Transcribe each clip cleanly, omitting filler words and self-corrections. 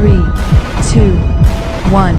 3, 2, 1.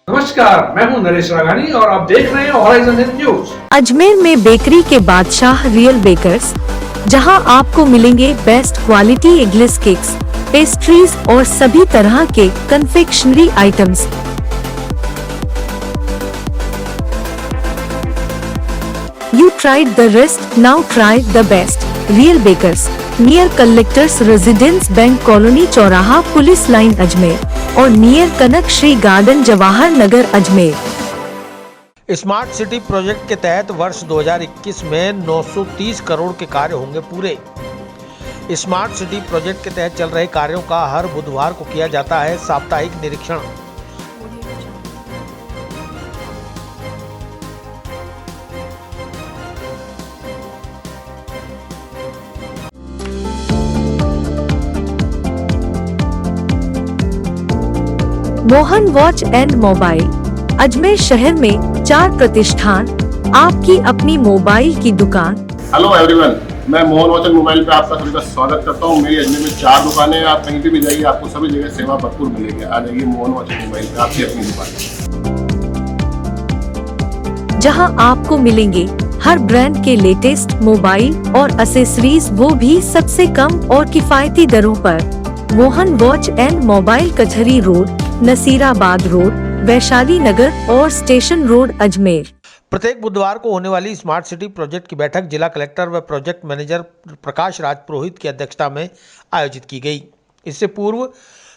नमस्कार, मैं हूं नरेश राघानी और आप देख रहे हैं हॉराइजन न्यूज। अजमेर में बेकरी के बादशाह रियल बेकर्स, जहां आपको मिलेंगे best quality eggless cakes, pastries और सभी तरह के confectionery items. You tried the rest, now try the best. Real Bakers, near Collectors Residence Bank Colony चौराहा पुलिस लाइन अजमेर और near Kanak Shri garden Jawahar Nagar Ajmer. Smart city project के तहत वर्ष 2021 में 930 करोड़ के कार्य होंगे पूरे। स्मार्ट सिटी प्रोजेक्ट के तहत चल रहे कार्यों का हर बुधवार को किया जाता है साप्ताहिक निरीक्षण। Mohan watch and mobile, Ajmer शहर में 4 प्रतिष्ठान, आपकी अपनी मोबाइल की दुकान। हेलो एवरीवन, मैं मोहन वॉच एंड मोबाइल पे आपका सभी का स्वागत करता हूँ। मेरी अजमेर में 4 दुकानें हैं। आप कहीं पे भी जाइए, आपको सभी जगह सेवा भरपूर मिलेगी। आ जाइए मोहन वॉच एंड मोबाइल पे, आपकी अपनी दुकान, जहां आपको मिलेंगे हर ब्रांड के लेटेस्ट मोबाइल और एसेसरीज, वो भी सबसे कम और किफायती दरों पर। Mohan watch and mobile, Kachahri road, Nasirabad road, Vaishali Nagar और स्टेशन रोड, अजमेर। प्रत्येक बुधवार को होने वाली स्मार्ट सिटी प्रोजेक्ट की बैठक जिला कलेक्टर व प्रोजेक्ट मैनेजर प्रकाश राज पुरोहित की अध्यक्षता में आयोजित की गई। इससे पूर्व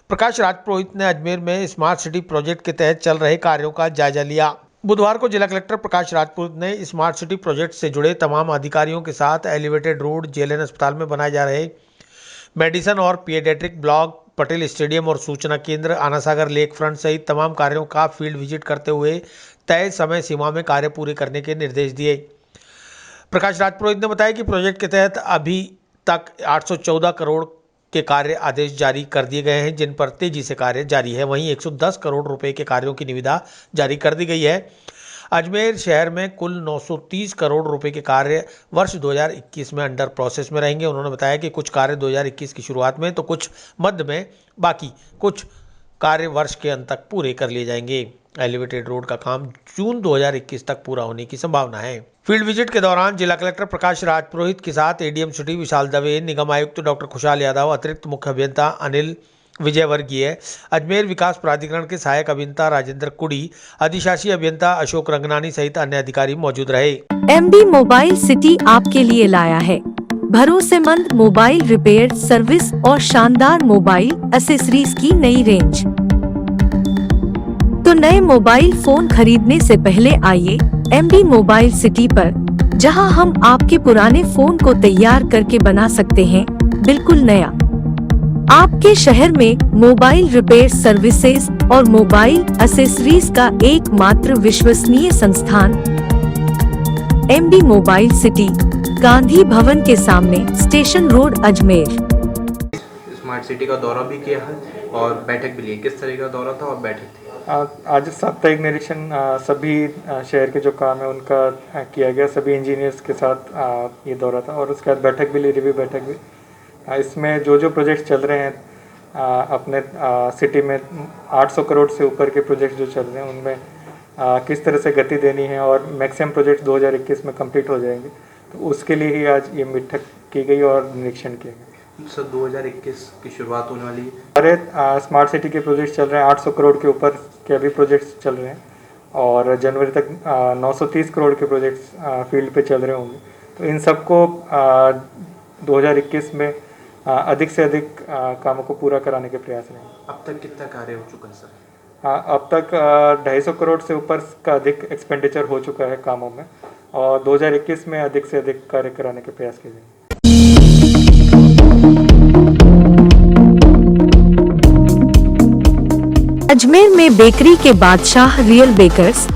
प्रकाश राज पुरोहित ने अजमेर में स्मार्ट सिटी प्रोजेक्ट के तहत चल रहे कार्यों का जायजा लिया। बुधवार को जिला कलेक्टर प्रकाश राज पुरोहित ने स्मार्ट सिटी प्रोजेक्ट से जुड़े तमाम अधिकारियों के साथ एलिवेटेड रोड, जेएलएन अस्पताल में बनाए जा रहे मेडिसन और पीडियाट्रिक ब्लॉक, पटेल स्टेडियम और सूचना केंद्र, आनासागर लेक फ्रंट सहित तमाम कार्यों का फील्ड विजिट करते हुए तय समय सीमा में कार्य पूरे करने के निर्देश दिए। प्रकाश राज पुरोहित ने बताया कि प्रोजेक्ट के तहत अभी तक 814 करोड़ के कार्य आदेश जारी कर दिए गए हैं, जिन पर तेजी से कार्य जारी है। वहीं 110 करोड़ रुपए के कार्यों की निविदा जारी कर दी गई है। अजमेर शहर में कुल 930 करोड़ रुपए के कार्य वर्ष 2021 में अंडर प्रोसेस में रहेंगे। उन्होंने बताया कि कुछ कार्य 2021 की शुरुआत में तो कुछ मध्य में, बाकी कुछ कार्य वर्ष के अंत तक पूरे कर लिए जाएंगे। एलिवेटेड रोड का काम जून 2021 तक पूरा होने की संभावना है। फील्ड विजिट के दौरान जिला कलेक्टर प्रकाश राज पुरोहित के साथ एडीएम सिटी विशाल दवे, निगम आयुक्त डॉक्टर खुशहाल यादव, अतिरिक्त मुख्य अभियंता अनिल विजयवर्गीय, अजमेर विकास प्राधिकरण के सहायक अभियंता राजेंद्र कुड़ी, अधिशासी अभियंता अशोक रंगनानी सहित अन्य अधिकारी मौजूद रहे। एमडी मोबाइल सिटी आपके लिए लाया है भरोसेमंद मोबाइल रिपेयर सर्विस और शानदार मोबाइल एसेसरीज की नई रेंज। तो नए मोबाइल फोन खरीदने से पहले आइए एमडी मोबाइल सिटी पर, जहां हम आपके पुराने फोन को तैयार करके बना सकते हैं बिल्कुल नया। आपके शहर में मोबाइल रिपेयर सर्विसेज और मोबाइल एसेसरीज का एकमात्र विश्वसनीय संस्थान MD mobile city, Gandhi Bhavan के सामने, station road, Ajmer. Smart city का दौरा भी किया है और बैठक भी ली। किस तरह का दौरा था और बैठक थी? आज साप्ताहिक निरीक्षण सभी शहर के जो काम है उनका किया गया। सभी इंजीनियर्स के साथ ये दौरा था और उसके बाद बैठक भी ली, रिव्यू बैठक भी। इसमें जो जो प्रोजेक्ट चल रहे हैं अपने सिटी में, 800 करोड़ से ऊपर के प्रोजेक्ट जो चल रहे हैं उनमें किस तरह से गति देनी है और मैक्सिमम प्रोजेक्ट 2021 में कंप्लीट हो जाएंगे, तो उसके लिए ही आज ये बैठक की गई और निरीक्षण किया गया। सर 2021 की शुरुआत होने वाली है। अरे स्मार्ट सिटी के प्रोजेक्ट चल रहे हैं, 800 करोड़ के ऊपर के अभी प्रोजेक्ट्स चल रहे हैं और जनवरी तक 930 करोड़ के प्रोजेक्ट्स फील्ड पे चल रहे होंगे। तो इन सबको 2021 में अधिक से अधिक कामों को पूरा कराने के प्रयास रहेंगे। अब तक कितना कार्य हो चुका है सर? अब तक 250 करोड़ से ऊपर का अधिक एक्सपेंडिचर हो चुका है कामों में और 2021 में अधिक से अधिक कार्य कराने के प्रयास किए जाएंगे। अजमेर में बेकरी के बादशाह रियल बेकर्स,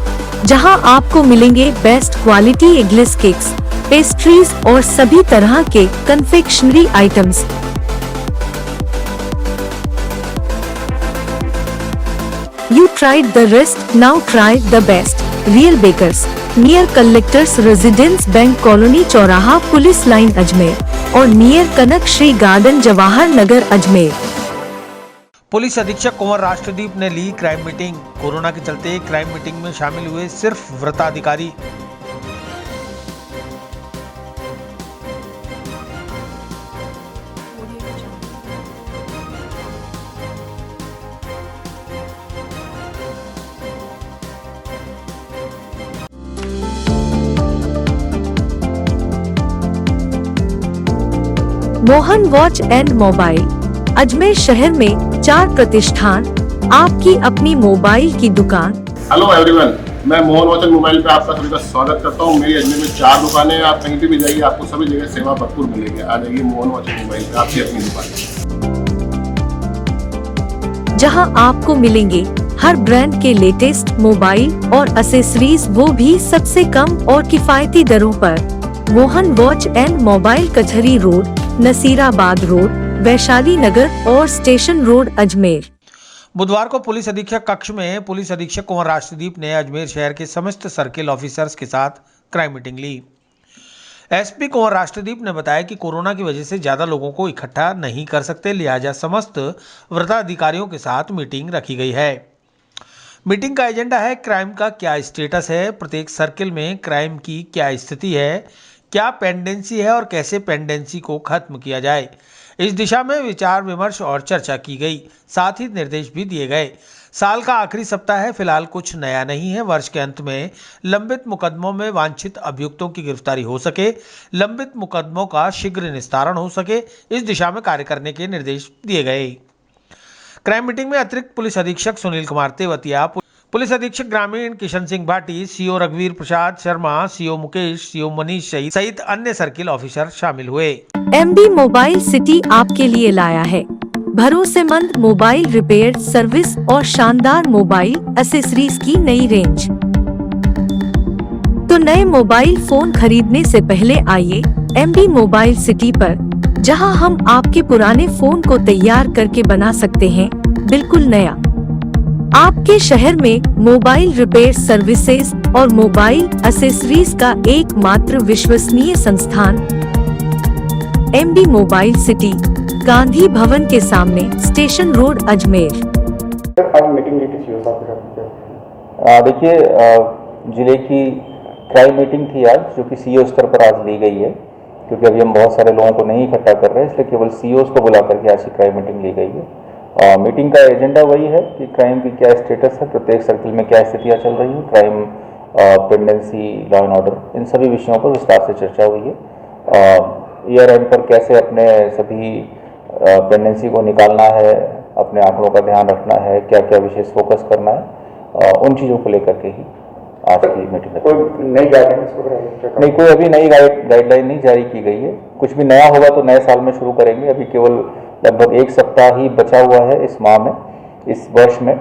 जहां आपको मिलेंगे best quality eggless cakes, pastries और सभी तरह के confectionery items. You tried the rest, now try the best. Real Bakers, near Collectors Residence Bank Colony चौराहा पुलिस लाइन अजमेर और near Kanak Shri garden Jawahar Nagar Ajmer. Police अधीक्षक कुंवर राष्ट्रदीप ने ली क्राइम मीटिंग। कोरोना के चलते क्राइम मीटिंग में शामिल हुए सिर्फ व्रताधिकारी। Mohan watch and mobile, Ajmer शहर में 4 प्रतिष्ठान, आपकी अपनी मोबाइल की दुकान। हेलो एवरीवन, मैं मोहन वॉच एंड मोबाइल पे आपका सभी का स्वागत करता हूँ। मेरी अजमेर में 4 दुकानें हैं। आप कहीं पे भी जाइए, आपको सभी जगह सेवा भरपूर मिलेगी। आ जाइए मोहन वॉच एंड मोबाइल पे, आपकी अपनी दुकान, जहां आपको मिलेंगे हर ब्रांड के लेटेस्ट मोबाइल और एसेसरीज, वो भी सबसे कम और किफायती दरों पर। Mohan watch and mobile, Kachahri road, Nasirabad road, Vaishali Nagar और स्टेशन रोड अजमेर। बुधवार को पुलिस अधीक्षक कक्ष में पुलिस अधीक्षक कुंवर राष्ट्रदीप ने अजमेर शहर के समस्त सर्किल ऑफिसर्स के साथ क्राइम मीटिंग ली। एसपी कुंवर राष्ट्रदीप ने बताया कि कोरोना की वजह से ज्यादा लोगों को इकट्ठा नहीं कर सकते, लिहाजा समस्त व्रताधिकारियों के साथ मीटिंग रखी गई है। मीटिंग का एजेंडा है क्राइम का क्या स्टेटस है, प्रत्येक सर्किल में क्राइम की क्या स्थिति है, क्या पेंडेंसी है और कैसे पेंडेंसी को खत्म किया जाए। इस दिशा में विचार विमर्श और चर्चा की गई, साथ ही निर्देश भी दिए गए। साल का आखिरी सप्ताह है, फिलहाल कुछ नया नहीं है। वर्ष के अंत में लंबित मुकदमों में वांछित अभियुक्तों की गिरफ्तारी हो सके, लंबित मुकदमों का शीघ्र निस्तारण हो सके, इस दिशा में कार्य करने के निर्देश दिए गए। क्राइम मीटिंग में अतिरिक्त पुलिस अधीक्षक सुनील कुमार तेवतिया, पुलिस अधीक्षक ग्रामीण किशन सिंह भाटी, सीओ रघुवीर प्रसाद शर्मा, सीओ मुकेश, सीओ मनीष सहित अन्य सर्किल ऑफिसर शामिल हुए। एमबी मोबाइल सिटी आपके लिए लाया है भरोसेमंद मोबाइल रिपेयर सर्विस और शानदार मोबाइल एसेसरीज की नई रेंज। तो नए मोबाइल फोन खरीदने से पहले आइए एमबी मोबाइल सिटी पर, जहां हम आपके पुराने फोन को तैयार करके बना सकते हैं बिल्कुल नया। आपके शहर में मोबाइल रिपेयर सर्विसेज और मोबाइल एसेसरीज का एकमात्र विश्वसनीय संस्थान MB mobile city, Gandhi Bhavan के सामने, स्टेशन रोड अजमेर। देखिए, जिले की क्राइम मीटिंग थी आज, जो कि सीओ स्तर पर आज ली गई है, क्योंकि अभी हम बहुत सारे लोगों को नहीं इकट्ठा कर रहे हैं, इसलिए केवल सीओस को बुला करके आज की क्राइम मीटिंग ली गई है। मीटिंग का एजेंडा वही है कि क्राइम की क्या स्टेटस है, प्रत्येक सर्किल में क्या स्थितियाँ चल रही है, crime, pendency, law and order, इन सभी विषयों पर विस्तार से चर्चा हुई है। ईयर एंड पर कैसे अपने सभी पेंडेंसी को निकालना है, अपने आंकड़ों का ध्यान रखना है, क्या क्या विशेष फोकस करना है, उन चीज़ों को लेकर के ही आज की मीटिंग। कोई नई गाइडलाइन नहीं, कोई अभी नई गाइडलाइन नहीं जारी की गई है। कुछ भी नया होगा तो नए साल में शुरू करेंगे। अभी केवल लगभग 1 सप्ताह ही बचा हुआ है इस माह में, इस वर्ष में।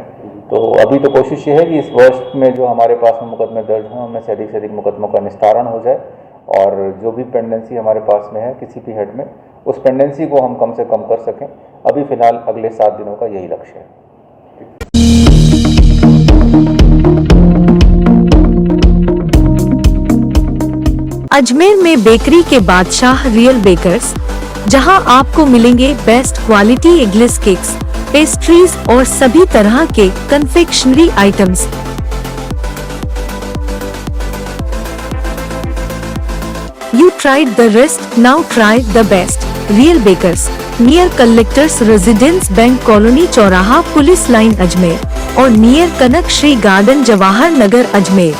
तो अभी तो कोशिश ये है कि इस वर्ष में जो हमारे पास में मुकदमे दर्ज हैं, उनमें से अधिक मुकदमों का निस्तारण हो जाए, और जो भी पेंडेंसी हमारे पास में है किसी भी हेड में, उस पेंडेंसी को हम कम से कम कर सकें। अभी फिलहाल अगले 7 दिनों का यही लक्ष्य है। अजमेर में बेकरी के बादशाह रियल बेकर्स, जहां आपको मिलेंगे best quality eggless cakes, pastries और सभी तरह के confectionery items. You tried the rest, now try the best. Real Bakers, near Collectors Residence Bank Colony चौराहा पुलिस लाइन अजमेर और नियर कनक श्री गार्डन जवाहर नगर अजमेर।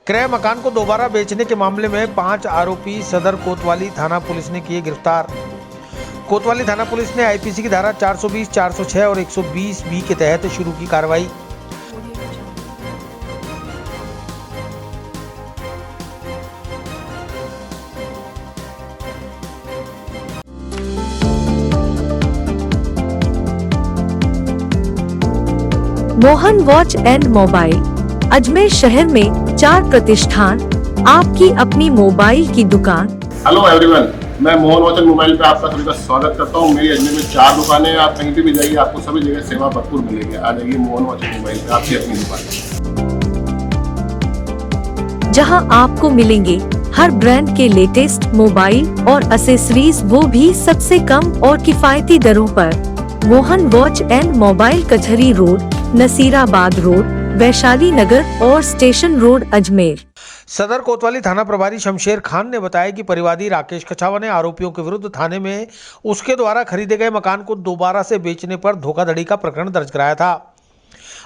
क्रय मकान को दोबारा बेचने के मामले में 5 आरोपी सदर कोतवाली थाना पुलिस ने किए गिरफ्तार। कोतवाली थाना पुलिस ने आईपीसी की धारा 420, 406 और 120B के तहत शुरू की कार्रवाई। Mohan watch and mobile Ajmer शहर में 4 प्रतिष्ठान, आपकी अपनी मोबाइल की दुकान। हेलो एवरीवन, मैं मोहन वॉच एंड मोबाइल पे आपका सभी का स्वागत करता हूँ। मेरी अजमेर में 4 दुकानें हैं। आप कहीं पे भी जाइए, आपको सभी जगह सेवा भरपूर मिलेगी। आ जाइए मोहन वॉच एंड मोबाइल पे, आपकी अपनी दुकान, जहां आपको मिलेंगे हर ब्रांड के लेटेस्ट मोबाइल और एसेसरीज, वो भी सबसे कम और किफायती दरों पर। Mohan watch and mobile Kachahri road, Nasirabad road, Vaishali Nagar और स्टेशन रोड, अजमेर। सदर कोतवाली थाना प्रभारी शमशेर खान ने बताया कि परिवादी राकेश कछावा ने आरोपियों के विरुद्ध थाने में उसके द्वारा खरीदे गए मकान को दोबारा से बेचने पर धोखाधड़ी का प्रकरण दर्ज कराया था।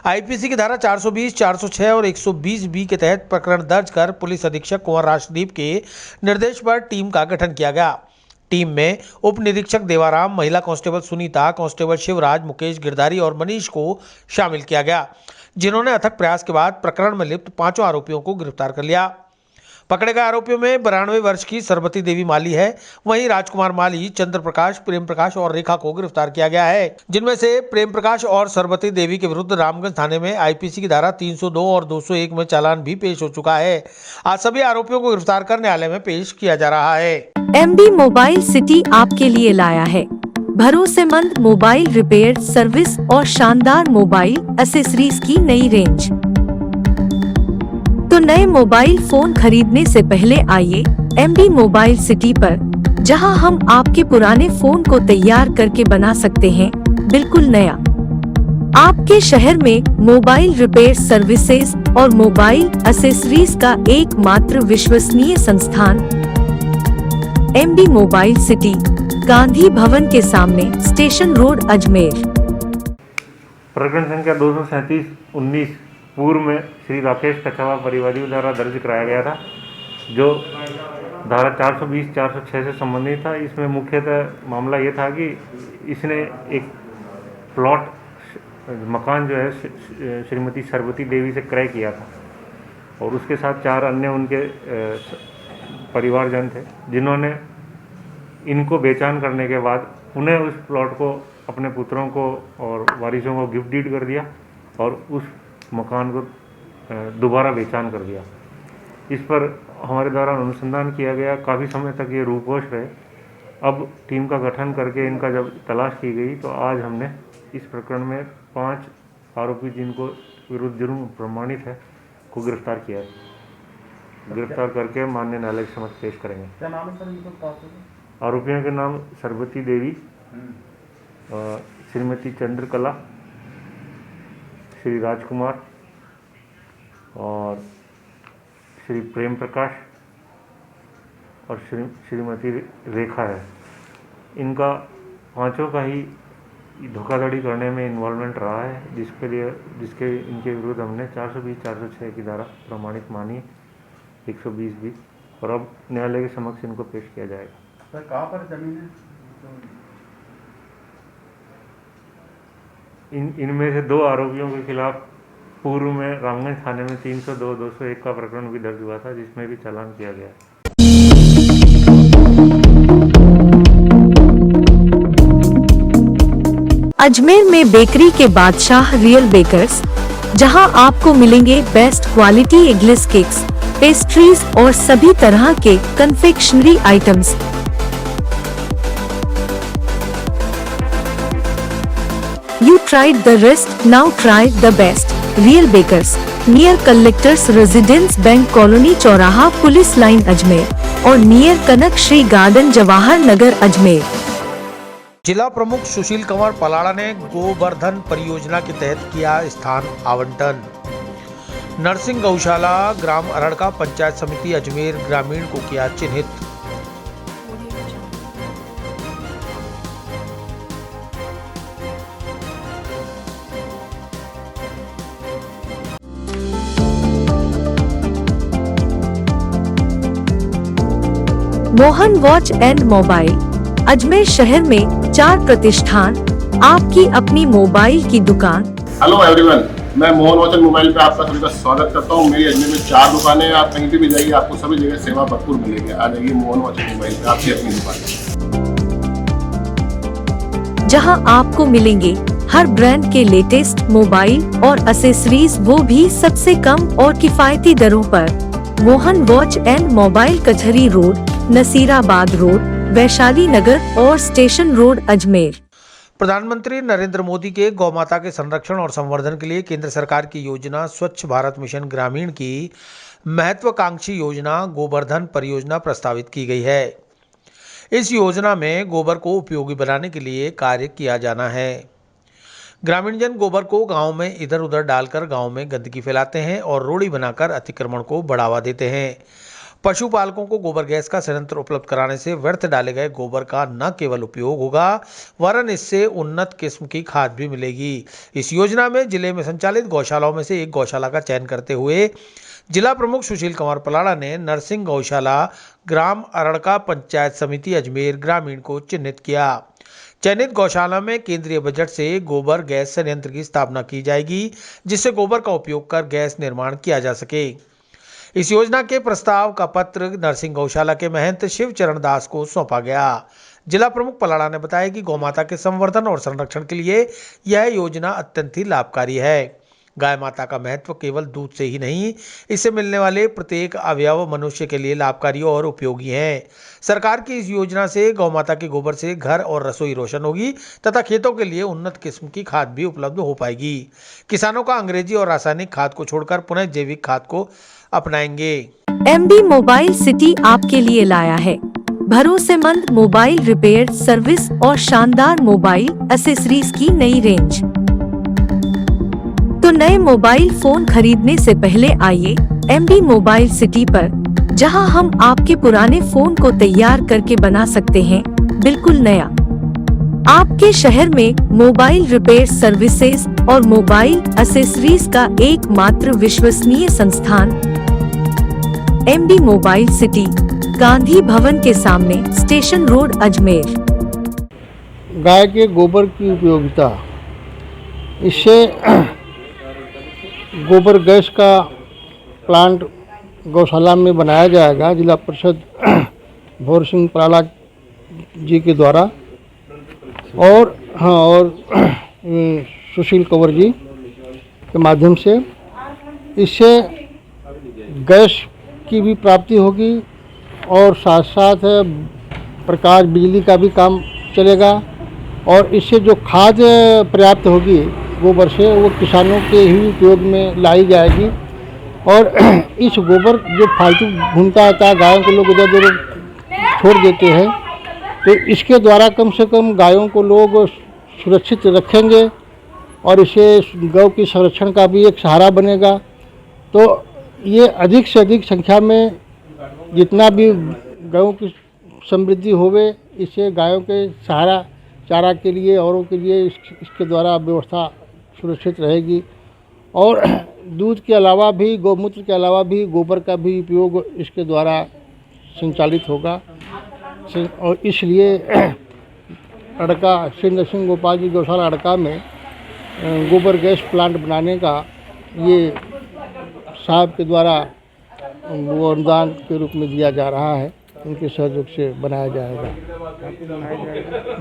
आईपीसी की धारा 420, 406 और 120 बी के तहत प्रकरण दर्ज कर पुलिस अधीक्षक कुंवर राजदीप के निर्देश पर टीम का गठन किया गया। टीम में उप निरीक्षक देवाराम, महिला कांस्टेबल सुनीता, कांस्टेबल शिवराज, मुकेश गिरधारी और मनीष को शामिल किया गया, जिन्होंने अथक प्रयास के बाद प्रकरण में लिप्त 5 आरोपियों को गिरफ्तार कर लिया। पकड़े गए आरोपियों में 92 वर्ष की सरबती देवी माली है। वहीं राजकुमार माली, चंद्र प्रकाश, प्रेम प्रकाश और रेखा को गिरफ्तार किया गया है, जिनमें से प्रेम प्रकाश और सरबती देवी के विरुद्ध रामगंज थाने में आईपीसी की धारा 302 और 201 में चालान भी पेश हो चुका है। आज सभी आरोपियों को गिरफ्तार कर न्यायालय में पेश किया जा रहा है। एमबी मोबाइल सिटी आपके लिए लाया है भरोसेमंद मोबाइल रिपेयर सर्विस और शानदार मोबाइल एसेसरीज की नई रेंज। तो नए मोबाइल फोन खरीदने से पहले आइए एमबी मोबाइल सिटी पर, जहां हम आपके पुराने फोन को तैयार करके बना सकते हैं बिल्कुल नया। आपके शहर में मोबाइल रिपेयर सर्विसेज और मोबाइल एसेसरीज का एकमात्र विश्वसनीय संस्थान MB mobile city, Gandhi Bhavan के सामने, स्टेशन रोड, अजमेर। प्रकरण संख्या 237/19 पूर्व में श्री राकेश कछावा परिवादियों द्वारा दर्ज कराया गया था, जो धारा 420, 406 से संबंधित था। इसमें मुख्यतः मामला ये था कि इसने एक प्लॉट मकान जो है श्रीमती सरबती देवी से क्रय किया था और उसके साथ 4 अन्य उनके परिवारजन थे, जिन्होंने इनको बेचान करने के बाद उन्हें उस प्लॉट को अपने पुत्रों को और वारिसों को गिफ्ट डीड कर दिया और उस मकान को दोबारा बेचान कर दिया। इस पर हमारे द्वारा अनुसंधान किया गया। काफ़ी समय तक ये रूपोश रहे। अब टीम का गठन करके इनका जब तलाश की गई तो आज हमने इस प्रकरण में 5 आरोपी जिनको विरुद्ध जुर्म प्रमाणित है को गिरफ्तार किया है। गिरफ्तार करके माननीय न्यायालय के समक्ष पेश करेंगे। क्या नाम है सर इनको? आरोपियों के नाम सरबती देवी, श्रीमती चंद्रकला, श्री राजकुमार और श्री प्रेम प्रकाश और श्रीमती रेखा है। इनका 5 का ही धोखाधड़ी करने में इन्वॉल्वमेंट रहा है, जिसके इनके विरुद्ध हमने 420, 406 की धारा प्रमाणित मानी, 120 भी, और अब न्यायालय के समक्ष इनको पेश किया जाएगा। सर कहाँ पर जमीन है? इनमें से 2 आरोपियों के खिलाफ पूर्व में रामगंज थाने में 302, 201 का प्रकरण भी दर्ज हुआ था, जिसमें भी चालान किया गया। अजमेर में बेकरी के बादशाह रियल बेकर्स, जहां आपको मिलेंगे best quality eggless cakes, pastries और सभी तरह के confectionery items. You tried the rest, now try the best. Real Bakers, near Collectors Residence Bank Colony चौराहा पुलिस लाइन अजमेर और नियर कनक श्री गार्डन जवाहर नगर अजमेर। जिला प्रमुख सुशील कुमार पलाड़ा ने गोवर्धन परियोजना के तहत किया स्थान आवंटन। नरसिंह गौशाला ग्राम अरड़का पंचायत समिति अजमेर ग्रामीण को किया चिन्हित। Mohan watch and mobile Ajmer शहर में 4 प्रतिष्ठान, आपकी अपनी मोबाइल की दुकान। हेलो एवरीवन, मैं मोहन वॉच एंड मोबाइल पे आपका सभी का स्वागत करता हूँ। मेरी अजमेर में 4 दुकानें हैं। आप कहीं पे भी जाइए, आपको सभी जगह सेवा भरपूर मिलेगी। आ जाइए मोहन वॉच एंड मोबाइल पे, आपकी अपनी दुकान, जहां आपको मिलेंगे हर ब्रांड के लेटेस्ट मोबाइल और एसेसरीज, वो भी सबसे कम और किफायती दरों पर। Mohan watch and mobile, Kachahri road, Nasirabad road, Vaishali Nagar और स्टेशन रोड, अजमेर। प्रधानमंत्री नरेंद्र मोदी के गौमाता के संरक्षण और संवर्धन के लिए केंद्र सरकार की योजना स्वच्छ भारत मिशन ग्रामीण की महत्वाकांक्षी योजना गोबर्धन परियोजना प्रस्तावित की गई है। इस योजना में गोबर को उपयोगी बनाने के लिए कार्य किया जाना है। ग्रामीण जन गोबर को गांव में इधर उधर डालकर गांव में गंदगी फैलाते हैं और रोड़ी बनाकर अतिक्रमण को बढ़ावा देते हैं। पशुपालकों को गोबर गैस का संयंत्र उपलब्ध कराने से व्यर्थ डाले गए गोबर का न केवल उपयोग होगा वरन इससे उन्नत किस्म की खाद भी मिलेगी। इस योजना में जिले में संचालित गौशालाओं में से एक गौशाला का चयन करते हुए जिला प्रमुख सुशील कुमार पलाड़ा ने नरसिंह गौशाला ग्राम अरड़का पंचायत समिति अजमेर ग्रामीण को चिन्हित किया। चयनित गौशाला में केंद्रीय बजट से गोबर गैस संयंत्र की स्थापना की जाएगी, जिससे गोबर का उपयोग कर गैस निर्माण किया जा सके। इस योजना के प्रस्ताव का पत्र नरसिंह गौशाला के महंत शिव चरण दास को सौंपा गया। जिला प्रमुख पलाड़ा ने बताया कि गौमाता के संवर्धन और संरक्षण के लिए यह योजना अत्यंत ही लाभकारी है। गाय माता का महत्व केवल दूध से ही नहीं, इससे मिलने वाले प्रत्येक अवयव मनुष्य के लिए लाभकारी और उपयोगी हैं। सरकार की इस योजना से गौमाता के गोबर से घर और रसोई रोशन होगी तथा खेतों के लिए उन्नत किस्म की खाद भी उपलब्ध हो पाएगी। किसानों का अंग्रेजी और रासायनिक खाद को छोड़कर पुनः जैविक खाद को अपनाएंगे। MB मोबाइल सिटी आपके लिए लाया है भरोसेमंद मोबाइल रिपेयर सर्विस और शानदार मोबाइल एसेसरीज की नई रेंज। तो नए मोबाइल फोन खरीदने से पहले आइए MB मोबाइल सिटी पर, जहां हम आपके पुराने फोन को तैयार करके बना सकते हैं बिल्कुल नया। आपके शहर में मोबाइल रिपेयर सर्विसेज और मोबाइल एसेसरीज का एकमात्र विश्वसनीय संस्थान MB mobile city, Gandhi Bhavan के सामने, स्टेशन रोड, अजमेर। गाय के गोबर की उपयोगिता, इससे गोबर गैस का प्लांट गौशाला में बनाया जाएगा जिला परिषद भोर सिंह पलाड़ा जी के द्वारा और सुशील कंवर जी के माध्यम से। इससे गैस की भी प्राप्ति होगी और साथ साथ प्रकाश बिजली का भी काम चलेगा और इससे जो खाद पर्याप्त होगी गोबर से वो किसानों के ही उपयोग में लाई जाएगी। और इस गोबर जो फालतू घूमता आता है, गायों को लोग इधर उधर छोड़ देते हैं, तो इसके द्वारा कम से कम गायों को लोग सुरक्षित रखेंगे और इसे गौ की संरक्षण का भी एक सहारा बनेगा। तो ये अधिक से अधिक संख्या में जितना भी गायों की समृद्धि होवे, इससे गायों के सहारा चारा के लिए औरों के लिए इसके द्वारा व्यवस्था सुरक्षित रहेगी। और दूध के अलावा भी, गौमूत्र के अलावा भी गोबर का भी उपयोग इसके द्वारा संचालित होगा। और इसलिए अड़का श्री नरसिंह गोपाल जी गौशाला अड़का में गोबर गैस प्लांट बनाने का ये साहब के द्वारा वो अनुदान के रूप में दिया जा रहा है, उनके सहयोग से बनाया जाएगा।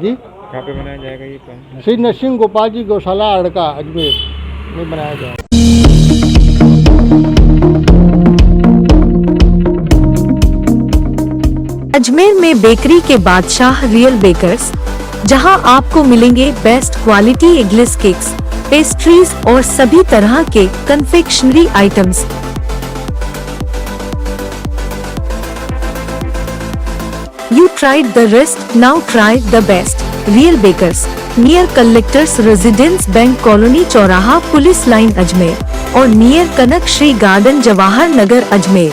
जी, कहाँ पे बनाया जाएगा ये प्लांट? श्री नरसिंह गोपाल जी गौशाला अड़का अजमेर में बनाया जाएगा। अजमेर में बेकरी के बादशाह रियल बेकर्स, जहां आपको मिलेंगे best quality eggless cakes, pastries और सभी तरह के confectionery items. You tried the rest, now try the best. Real Bakers, near Collectors Residence Bank Colony चौराहा पुलिस लाइन अजमेर और near Kanak Shri garden Jawahar Nagar Ajmer.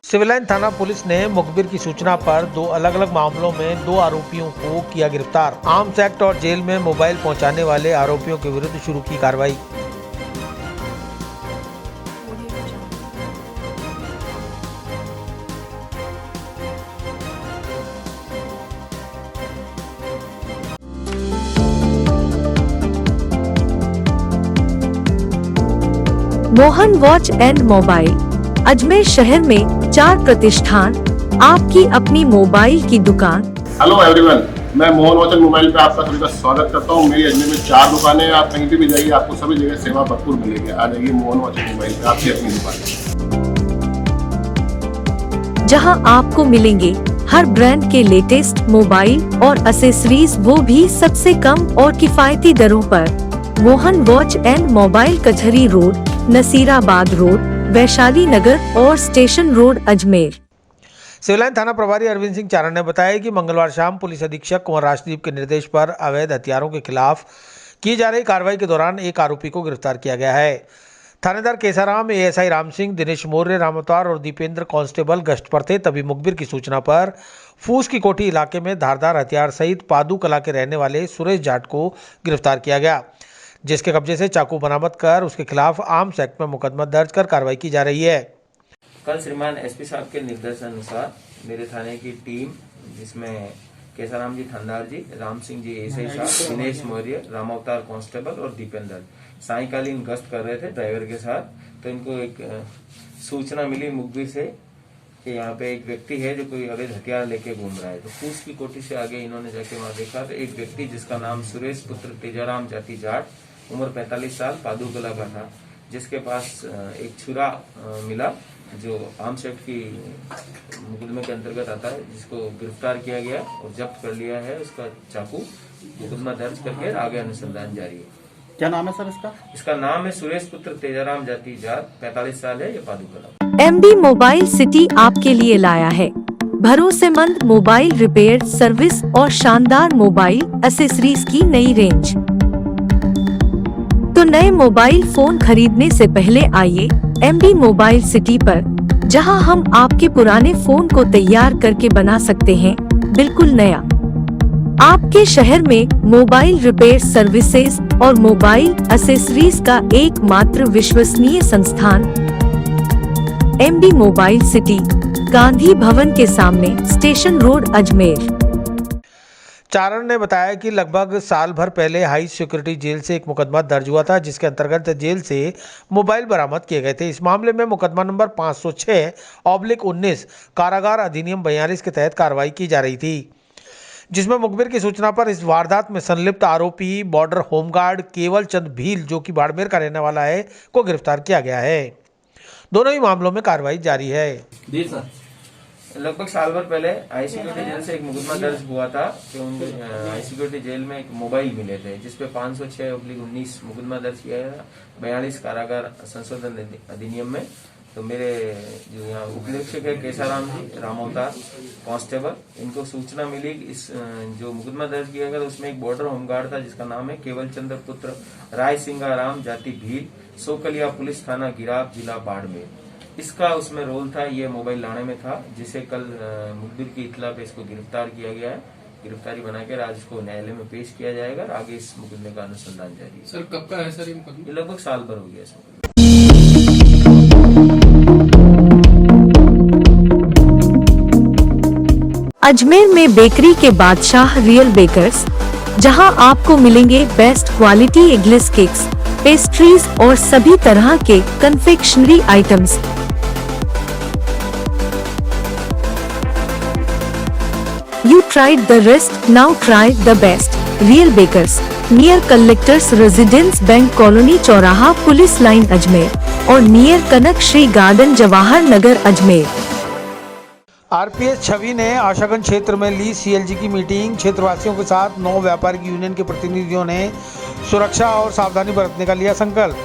Civil line थाना पुलिस ने मुखबिर की सूचना पर 2 अलग-अलग मामलों में 2 आरोपियों को किया गिरफ्तार। आर्म्स एक्ट और जेल में मोबाइल पहुंचाने वाले आरोपियों के विरुद्ध शुरू की कार्रवाई। Mohan watch and mobile, Ajmer शहर में 4 प्रतिष्ठान, आपकी अपनी मोबाइल की दुकान। हेलो एवरीवन, मैं मोहन वाचन मोबाइल पे आपका सभी का स्वागत करता हूँ। मेरी अजमेर में 4 दुकानें हैं। आप कहीं पे भी जाइए, आपको सभी जगह सेवा भरपूर मिलेगी। आ जाइए मोहन वाचन मोबाइल पे, आपकी अपनी दुकान, जहां आपको मिलेंगे हर ब्रांड के लेटेस्ट मोबाइल और एसेसरीज, वो भी सबसे कम और किफायती दरों पर। Mohan watch and mobile, Kachahri road, Nasirabad road, Vaishali Nagar और station road, Ajmer. Civil line थाना प्रभारी अरविंद सिंह चारण ने बताया कि मंगलवार शाम पुलिस अधीक्षक कुंवर राजदीप के निर्देश पर अवैध हथियारों के खिलाफ की जा रही कार्रवाई के दौरान एक आरोपी को गिरफ्तार किया गया है। थानेदार केसाराम, एएसआई राम सिंह, दिनेश मौर्य, राम अवतार और दीपेंद्र कांस्टेबल गश्त पर थे। तभी मुखबिर की सूचना पर फूस की कोठी इलाके में धारदार हथियार सहित पादू कला के रहने वाले सुरेश जाट को गिरफ्तार किया गया, जिसके कब्जे से चाकू बरामद कर उसके खिलाफ आर्म्स एक्ट में मुकदमा दर्ज कर कार्रवाई की जा रही है। कल श्रीमान एसपी साहब के निर्देशानुसार मेरे थाने की टीम, जिसमें केसाराम जी थानेदार जी, राम सिंह जी एएसआई साहब, दिनेश मौर्य, राम अवतार कांस्टेबल और दीपेंद्र सायंकालीन गश्त कर रहे थे ड्राइवर के साथ। तो इनको एक सूचना मिली मुखबिर से कि यहाँ पे एक व्यक्ति है जो कोई अवैध हथियार लेके घूम रहा है। तो फूस की कोठी से आगे इन्होंने जाके वहां देखा तो एक व्यक्ति जिसका नाम सुरेश पुत्र तेजाराम जाति जाट, उम्र 45 साल, पादुकला का था, जिसके पास एक छुरा मिला जो आर्म्स एक्ट की मुकदमे के अंतर्गत आता है, जिसको गिरफ्तार किया गया और जब्त कर लिया है। उसका चाकू मुकदमा दर्ज करके आगे अनुसंधान जारी है। क्या नाम है सर इसका? इसका नाम है सुरेश पुत्र तेजाराम जाति जाट, 45 साल है, ये पादुकला। एमबी मोबाइल सिटी आपके लिए लाया है भरोसेमंद मोबाइल रिपेयर सर्विस और शानदार मोबाइल एसेसरीज की नई रेंज। तो नए मोबाइल फोन खरीदने से पहले आइए एमबी मोबाइल सिटी पर, जहां हम आपके पुराने फोन को तैयार करके बना सकते हैं बिल्कुल नया। आपके शहर में मोबाइल रिपेयर सर्विसेज और मोबाइल एसेसरीज का एकमात्र विश्वसनीय संस्थान MB mobile city, Gandhi Bhavan के सामने, स्टेशन रोड, अजमेर। चारण ने बताया कि लगभग साल भर पहले हाई सिक्योरिटी जेल से एक मुकदमा दर्ज हुआ था, जिसके अंतर्गत जेल से मोबाइल बरामद किए गए थे। इस मामले में मुकदमा नंबर 506/19 कारागार अधिनियम 42 के तहत कार्रवाई की जा रही थी, जिसमें मुखबिर की सूचना पर इस वारदात में संलिप्त आरोपी बॉर्डर होमगार्ड केवल चंद भील, जो कि बाड़मेर का रहने वाला है, को गिरफ्तार किया गया है। दोनों ही मामलों में कार्रवाई जारी है। जी सर, लगभग साल भर पहले हाई सिक्योरिटी जेल से एक मुकदमा दर्ज हुआ था कि उन हाई सिक्योरिटी जेल में एक मोबाइल मिले थे, जिसपे 506/19 मुकदमा दर्ज किया है 42 कारागार संशोधन अधिनियम में। तो मेरे जो यहाँ उपनिरीक्षक है केसाराम जी, राम अवतार कांस्टेबल, इनको सूचना मिली इस जो मुकदमा दर्ज किया गया उसमें एक बॉर्डर होमगार्ड था जिसका नाम है केवल चंद्र पुत्र राय सिंगाराम जाति भील, सोकलिया पुलिस थाना गिराब, जिला बाड़मेर। इसका उसमें रोल था, ये मोबाइल लाने में था, जिसे कल मुखबिर की इत्तला पे इसको गिरफ्तार किया गया है। गिरफ्तारी बनाकर आज इसको न्यायालय में पेश किया जाएगा और आगे इस मुकदमे का अनुसंधान जारी है। सर कब का है सर ये मुकदमा? ये लगभग साल भर हो गया इसमें। अजमेर में बेकरी के बादशाह रियल बेकर्स, जहां आपको मिलेंगे best quality eggless cakes, pastries और सभी तरह के confectionery items. You tried the rest, now try the best. Real Bakers, near Collectors Residence Bank Colony चौराहा पुलिस लाइन अजमेर और near Kanak Shri garden Jawahar Nagar Ajmer. RPS छवि ने आशागंज क्षेत्र में ली सीएलजी की मीटिंग। क्षेत्रवासियों के साथ 9 व्यापारिक यूनियन के प्रतिनिधियों ने सुरक्षा और सावधानी बरतने का लिया संकल्प।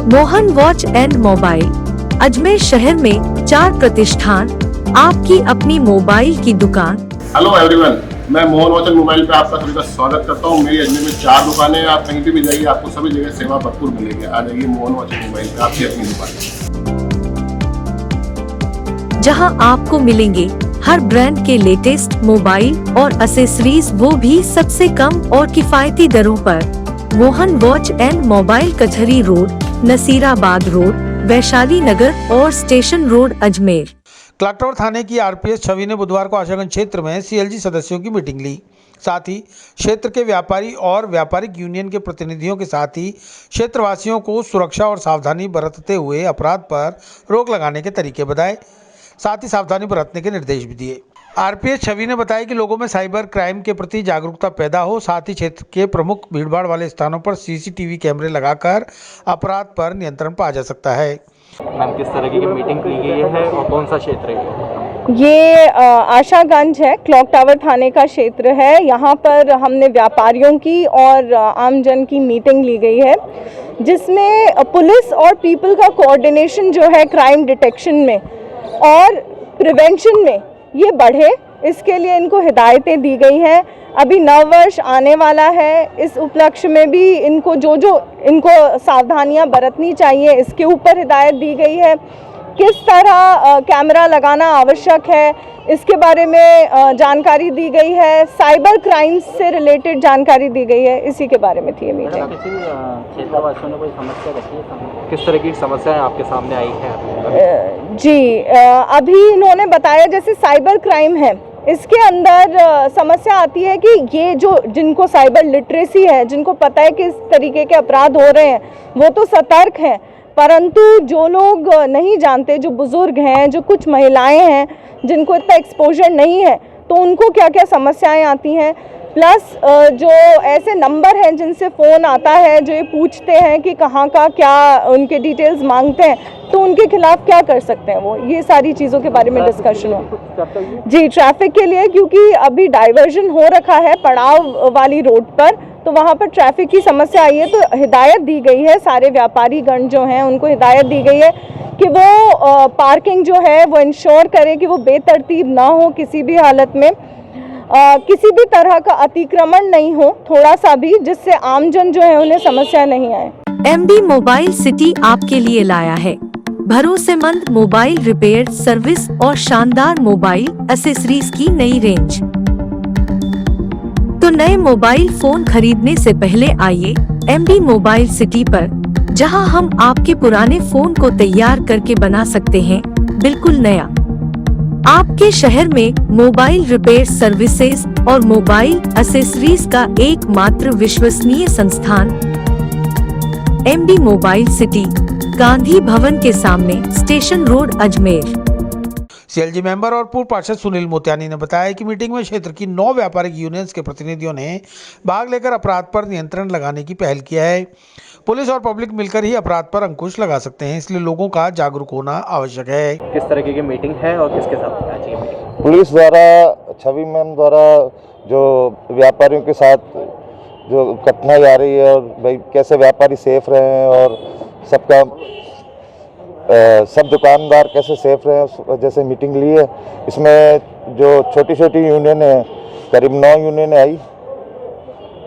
Mohan watch and mobile, Ajmer शहर में 4 प्रतिष्ठान, आपकी अपनी मोबाइल की दुकान। हेलो एवरीवन, मैं मोहन वाचन मोबाइल पे आपका सभी का स्वागत करता हूँ। मेरी अजमेर में 4 दुकानें हैं। आप कहीं पे भी जाइए, आपको सभी जगह सेवा भरपूर मिलेगी। आ जाइए मोहन वाचन मोबाइल पे, आपकी अपनी दुकान, जहां आपको मिलेंगे हर ब्रांड के लेटेस्ट मोबाइल और एसेसरीज, वो भी सबसे कम और किफायती दरों पर। Mohan watch and mobile, Kachahri road, Nasirabad road, Vaishali Nagar और station road, Ajmer. Clock tower थाने की आरपीएस छवि ने बुधवार को आशागंज क्षेत्र में सीएलजी सदस्यों की मीटिंग ली। साथ ही क्षेत्र के व्यापारी और व्यापारिक यूनियन के प्रतिनिधियों के साथ ही क्षेत्रवासियों को सुरक्षा और सावधानी बरतते हुए अपराध पर रोक लगाने के तरीके बताए, साथ ही सावधानी बरतने के निर्देश भी दिए। आरपीएस छवि ने बताया कि लोगों में साइबर क्राइम के प्रति जागरूकता पैदा हो, साथ ही क्षेत्र के प्रमुख भीड़भाड़ वाले स्थानों पर सीसीटीवी कैमरे लगाकर अपराध पर नियंत्रण पाया जा सकता है। मैम, किस तरह की मीटिंग की गई है और कौन सा क्षेत्र है ये? आशागंज है, क्लॉक टावर थाने का क्षेत्र है। यहाँ पर हमने व्यापारियों की और आमजन की मीटिंग ली गई है, जिसमें पुलिस और पीपल का कोऑर्डिनेशन जो है क्राइम डिटेक्शन में और प्रिवेंशन में ये बढ़े, इसके लिए इनको हिदायतें दी गई हैं। अभी नववर्ष आने वाला है, इस उपलक्ष्य में भी इनको जो इनको सावधानियां बरतनी चाहिए इसके ऊपर हिदायत दी गई है। किस तरह कैमरा लगाना आवश्यक है इसके बारे में जानकारी दी गई है। साइबर क्राइम से रिलेटेड जानकारी दी गई है, इसी के बारे में थी ये मीटिंग। क्षेत्रवासियों ने कोई समस्या रखी है? किस तरह की समस्याएं आपके सामने आई हैं? जी, अभी इन्होंने बताया जैसे साइबर क्राइम है, इसके अंदर समस्या आती है कि ये जो जिनको साइबर लिटरेसी है, जिनको पता है कि इस तरीके के अपराध हो रहे हैं, वो तो सतर्क हैं, परंतु जो लोग नहीं जानते, जो बुजुर्ग हैं, जो कुछ महिलाएं हैं जिनको इतना एक्सपोजर नहीं है, तो उनको क्या क्या समस्याएं आती हैं। प्लस जो ऐसे नंबर हैं जिनसे फ़ोन आता है, जो ये पूछते हैं कि कहाँ का क्या उनके डिटेल्स मांगते हैं, तो उनके खिलाफ क्या कर सकते हैं वो, ये सारी चीज़ों के बारे में डिस्कशन हो। जी, ट्रैफिक के लिए, क्योंकि अभी डाइवर्जन हो रखा है पड़ाव वाली रोड पर, तो वहाँ पर ट्रैफिक की समस्या आई है, तो हिदायत दी गई है, सारे व्यापारी गण जो हैं उनको हिदायत दी गई है कि वो पार्किंग जो है वो इंश्योर करे कि वो बेतरतीब ना हो किसी भी हालत में, किसी भी तरह का अतिक्रमण नहीं हो थोड़ा सा भी, जिससे आमजन जो है उन्हें समस्या नहीं आए। एमबी मोबाइल सिटी आपके लिए लाया है भरोसेमंद मोबाइल रिपेयर सर्विस और शानदार मोबाइल एक्सेसरीज की नई रेंज। तो नए मोबाइल फोन खरीदने से पहले आइए एमबी मोबाइल सिटी पर, जहां हम आपके पुराने फोन को तैयार करके बना सकते हैं बिल्कुल नया। आपके शहर में मोबाइल रिपेयर सर्विसेज और मोबाइल एक्सेसरीज का एकमात्र विश्वसनीय संस्थान MB mobile city, Gandhi Bhavan के सामने, station road, Ajmer. CLG member और पूर्व पार्षद सुनील मोतियानी ने बताया कि मीटिंग में क्षेत्र की 9 व्यापारिक यूनियंस के प्रतिनिधियों ने भाग लेकर अपराध पर नियंत्रण लगाने की पहल किया है। पुलिस और पब्लिक मिलकर ही अपराध पर अंकुश लगा सकते हैं, इसलिए लोगों का जागरूक होना आवश्यक है। किस तरह की मीटिंग है और किसके साथ होना चाहिए? पुलिस द्वारा, छवि मैम द्वारा जो व्यापारियों के साथ जो कठिनाई आ रही है और भाई कैसे व्यापारी सेफ रहें और सबका सब दुकानदार कैसे सेफ रहे, उस वजह से मीटिंग ली है। इसमें जो छोटी छोटी यूनियन है, करीब 9 यूनियन आई,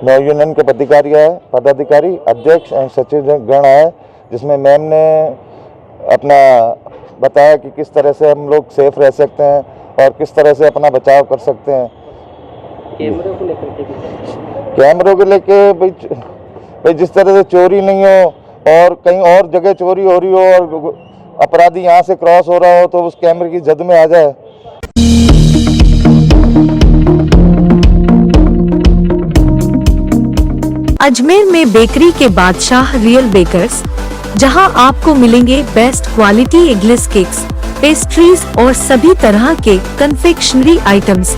9 यूनियन के पदाधिकारी, अध्यक्ष और सचिव गण आए, जिसमें मैम ने अपना बताया कि किस तरह से हम लोग सेफ रह सकते हैं और किस तरह से अपना बचाव कर सकते हैं। कैमरों को लेके भाई जिस तरह से चोरी नहीं हो और कहीं और जगह चोरी हो रही हो और अपराधी यहाँ से क्रॉस हो रहा हो तो उस कैमरे की जद में आ जाए। अजमेर में बेकरी के बादशाह रियल बेकर्स, जहां आपको मिलेंगे best quality eggless cakes, pastries और सभी तरह के confectionery items.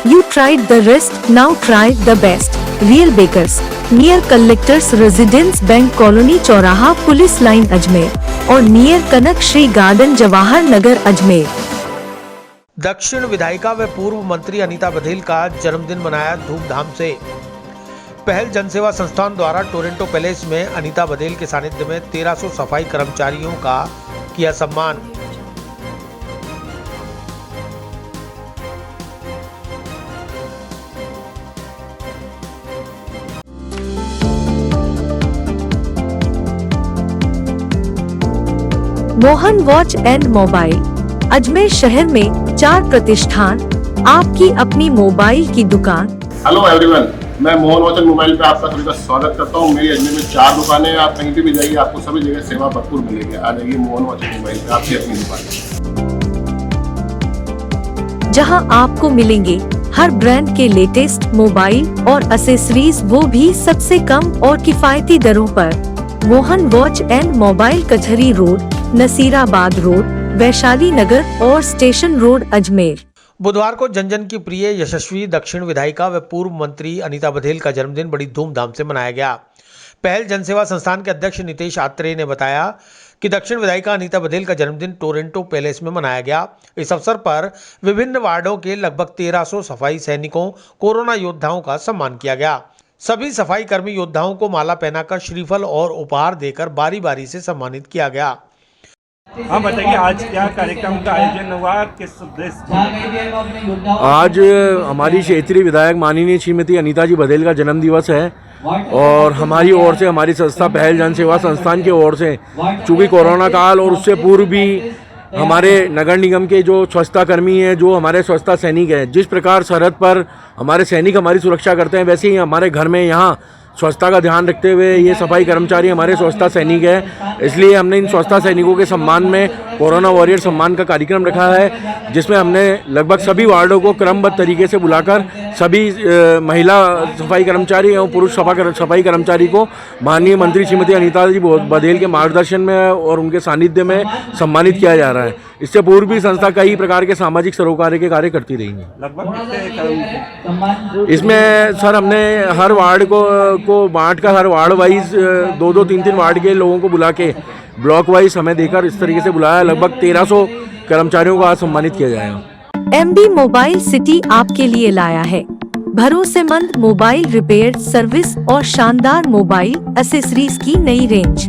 You tried the rest, now try the best. Real Bakers, near Collectors Residence Bank Colony चौराहा पुलिस लाइन अजमेर और नियर कनक श्री गार्डन जवाहर नगर अजमेर। दक्षिण विधायिका व पूर्व मंत्री अनीता बघेल का जन्मदिन मनाया धूमधाम से। पहल जनसेवा संस्थान द्वारा टोरंटो पैलेस में अनीता बघेल के सानिध्य में 1300 सफाई कर्मचारियों का किया सम्मान। Mohan watch and mobile, Ajmer शहर में 4 प्रतिष्ठान, आपकी अपनी मोबाइल की दुकान। हेलो एवरीवन, मैं मोहन वाचन मोबाइल पे आपका सभी का स्वागत करता हूँ। मेरी अजमेर में 4 दुकानें हैं, आप कहीं भी जाइए आपको सभी जगह सेवा भरपूर मिलेगी। आ जाइए मोहन वाचन मोबाइल पे, आपकी अपनी दुकान, जहां आपको मिलेंगे हर ब्रांड के लेटेस्ट मोबाइल और एसेसरीज, वो भी सबसे कम और किफायती दरों पर। Mohan watch and mobile, Kachahri road, Nasirabad road, Vaishali Nagar और स्टेशन रोड, अजमेर। बुधवार को जन जन की प्रिय यशस्वी दक्षिण विधायिका व पूर्व मंत्री अनीता बघेल का जन्मदिन बड़ी धूमधाम से मनाया गया। पहल जनसेवा संस्थान के अध्यक्ष नितेश आत्रेय ने बताया कि दक्षिण विधायिका अनीता बघेल का जन्मदिन टोरंटो पैलेस में मनाया गया। इस अवसर पर विभिन्न वार्डों के लगभग 1300 सफाई सैनिकों, कोरोना योद्धाओं का सम्मान किया गया। सभी सफाई कर्मी योद्धाओं को माला पहनाकर श्रीफल और उपहार देकर बारी बारी से सम्मानित किया गया। हाँ बताइए, आज क्या कार्यक्रम का आयोजन हुआ, किस उद्देश्य? आज हमारी क्षेत्रीय विधायक माननीय श्रीमती अनीता जी बघेल का जन्म दिवस है और हमारी ओर से, हमारी संस्था पहल जन सेवा संस्थान की ओर से, चूँकि कोरोना काल और उससे पूर्व भी हमारे नगर निगम के जो स्वच्छता कर्मी हैं, जो हमारे स्वच्छता सैनिक हैं, जिस प्रकार सरहद पर हमारे सैनिक हमारी सुरक्षा करते हैं, वैसे ही हमारे घर में यहाँ स्वच्छता का ध्यान रखते हुए ये सफाई कर्मचारी हमारे स्वच्छता सैनिक हैं। इसलिए हमने इन स्वच्छता सैनिकों के सम्मान में कोरोना वॉरियर सम्मान का कार्यक्रम रखा है, जिसमें हमने लगभग सभी वार्डों को क्रमबद्ध तरीके से बुलाकर सभी महिला सफाई कर्मचारी एवं पुरुष सफाई कर्मचारी को माननीय मंत्री श्रीमती अनीता जी बघेल के मार्गदर्शन में और उनके सानिध्य में सम्मानित किया जा रहा है। इससे पूर्व भी संस्था कई प्रकार के सामाजिक सरोकार्य के कार्य करती रही है। इसमें सर हमने हर वार्ड को बांट कर, हर वार्ड वाइज 2-2, 3-3 वार्ड के लोगों को बुला के ब्लॉक वाइज समय देकर इस तरीके से बुलाया। लगभग 1300 कर्मचारियों को आज सम्मानित किया जाएगा। एमबी मोबाइल सिटी आपके लिए लाया है भरोसेमंद मोबाइल रिपेयर सर्विस और शानदार मोबाइल एसेसरीज की नई रेंज।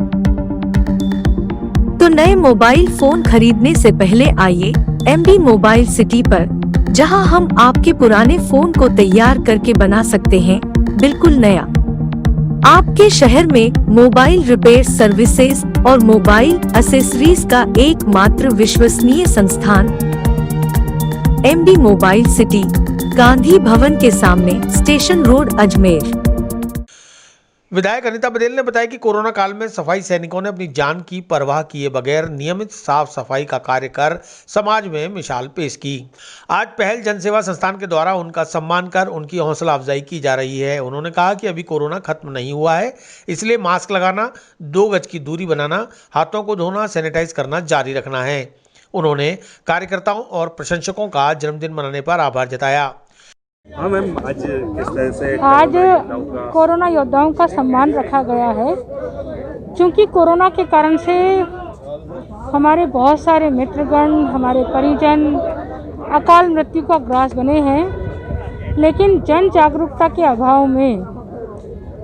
तो नए मोबाइल फोन खरीदने से पहले आइए एमबी मोबाइल सिटी पर, जहां हम आपके पुराने फोन को तैयार करके बना सकते हैं बिल्कुल नया। आपके शहर में मोबाइल रिपेयर सर्विसेज और मोबाइल एसेसरीज का एकमात्र विश्वसनीय संस्थान MB mobile city, Gandhi Bhavan के सामने, स्टेशन रोड, अजमेर। विधायक अनीता बघेल ने बताया कि कोरोना काल में सफाई सैनिकों ने अपनी जान की परवाह किए बगैर नियमित साफ सफाई का कार्य कर समाज में मिसाल पेश की। आज पहल जनसेवा संस्थान के द्वारा उनका सम्मान कर उनकी हौसला अफजाई की जा रही है। उन्होंने कहा कि अभी कोरोना खत्म नहीं हुआ है, इसलिए मास्क लगाना, 2 गज की दूरी बनाना, हाथों को धोना, सैनिटाइज करना जारी रखना है। उन्होंने कार्यकर्ताओं और प्रशंसकों का जन्मदिन मनाने पर आभार जताया। हाँ मैम, आज किस तरह से कोरोना योद्धाओं का सम्मान रखा गया है, क्योंकि कोरोना के कारण से हमारे बहुत सारे मित्रगण, हमारे परिजन अकाल मृत्यु का ग्रास बने हैं। लेकिन जन जागरूकता के अभाव में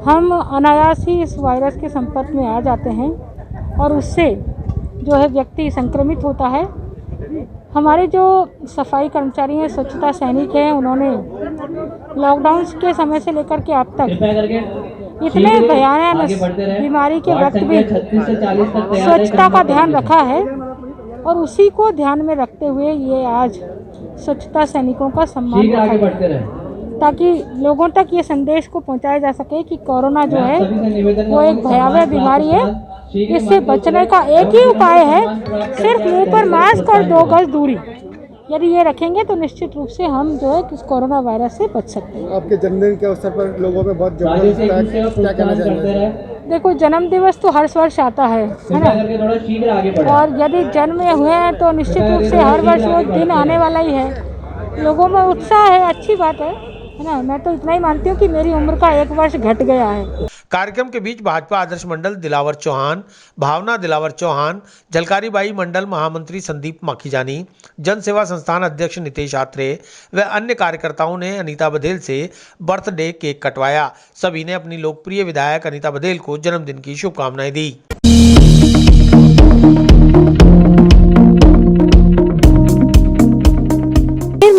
हम अनायास ही इस वायरस के संपर्क में आ जाते हैं और उससे जो है व्यक्ति संक्रमित होता है। हमारे जो सफाई कर्मचारी हैं, स्वच्छता सैनिक हैं, उन्होंने लॉकडाउन के समय से लेकर के अब तक इतने भयानक बीमारी के वक्त भी स्वच्छता का ध्यान रखा है और उसी को ध्यान में रखते हुए ये आज स्वच्छता सैनिकों का सम्मान रखा गया, ताकि लोगों तक ये संदेश को पहुंचाया जा सके कि कोरोना जो है वो एक भयावह बीमारी है। इससे बचने का एक ही उपाय है, सिर्फ मुंह पर मास्क और 2 गज दूरी। यदि ये रखेंगे तो निश्चित रूप से हम जो है इस कोरोना वायरस से बच सकते हैं। आपके जन्मदिन के अवसर पर लोगों में बहुत जबरदस्त क्या कहना चाहेंगे? देखो, जन्म दिवस तो हर वर्ष आता है ना, और यदि जन्म हुए हैं तो निश्चित रूप से हर वर्ष वो दिन आने वाला ही है। लोगों में उत्साह है, अच्छी बात है ना। मैं तो इतना ही मानती हूँ कि मेरी उम्र का 1 वर्ष घट गया है। कार्यक्रम के बीच भाजपा आदर्श मंडल दिलावर चौहान, भावना दिलावर चौहान, झलकारी बाई मंडल महामंत्री संदीप माखीजानी, जन सेवा संस्थान अध्यक्ष नितेश आत्रेय व अन्य कार्यकर्ताओं ने अनीता बघेल से बर्थडे केक कटवाया। सभी ने अपनी लोकप्रिय विधायक अनीता बघेल को जन्मदिन की शुभकामनाएं दी।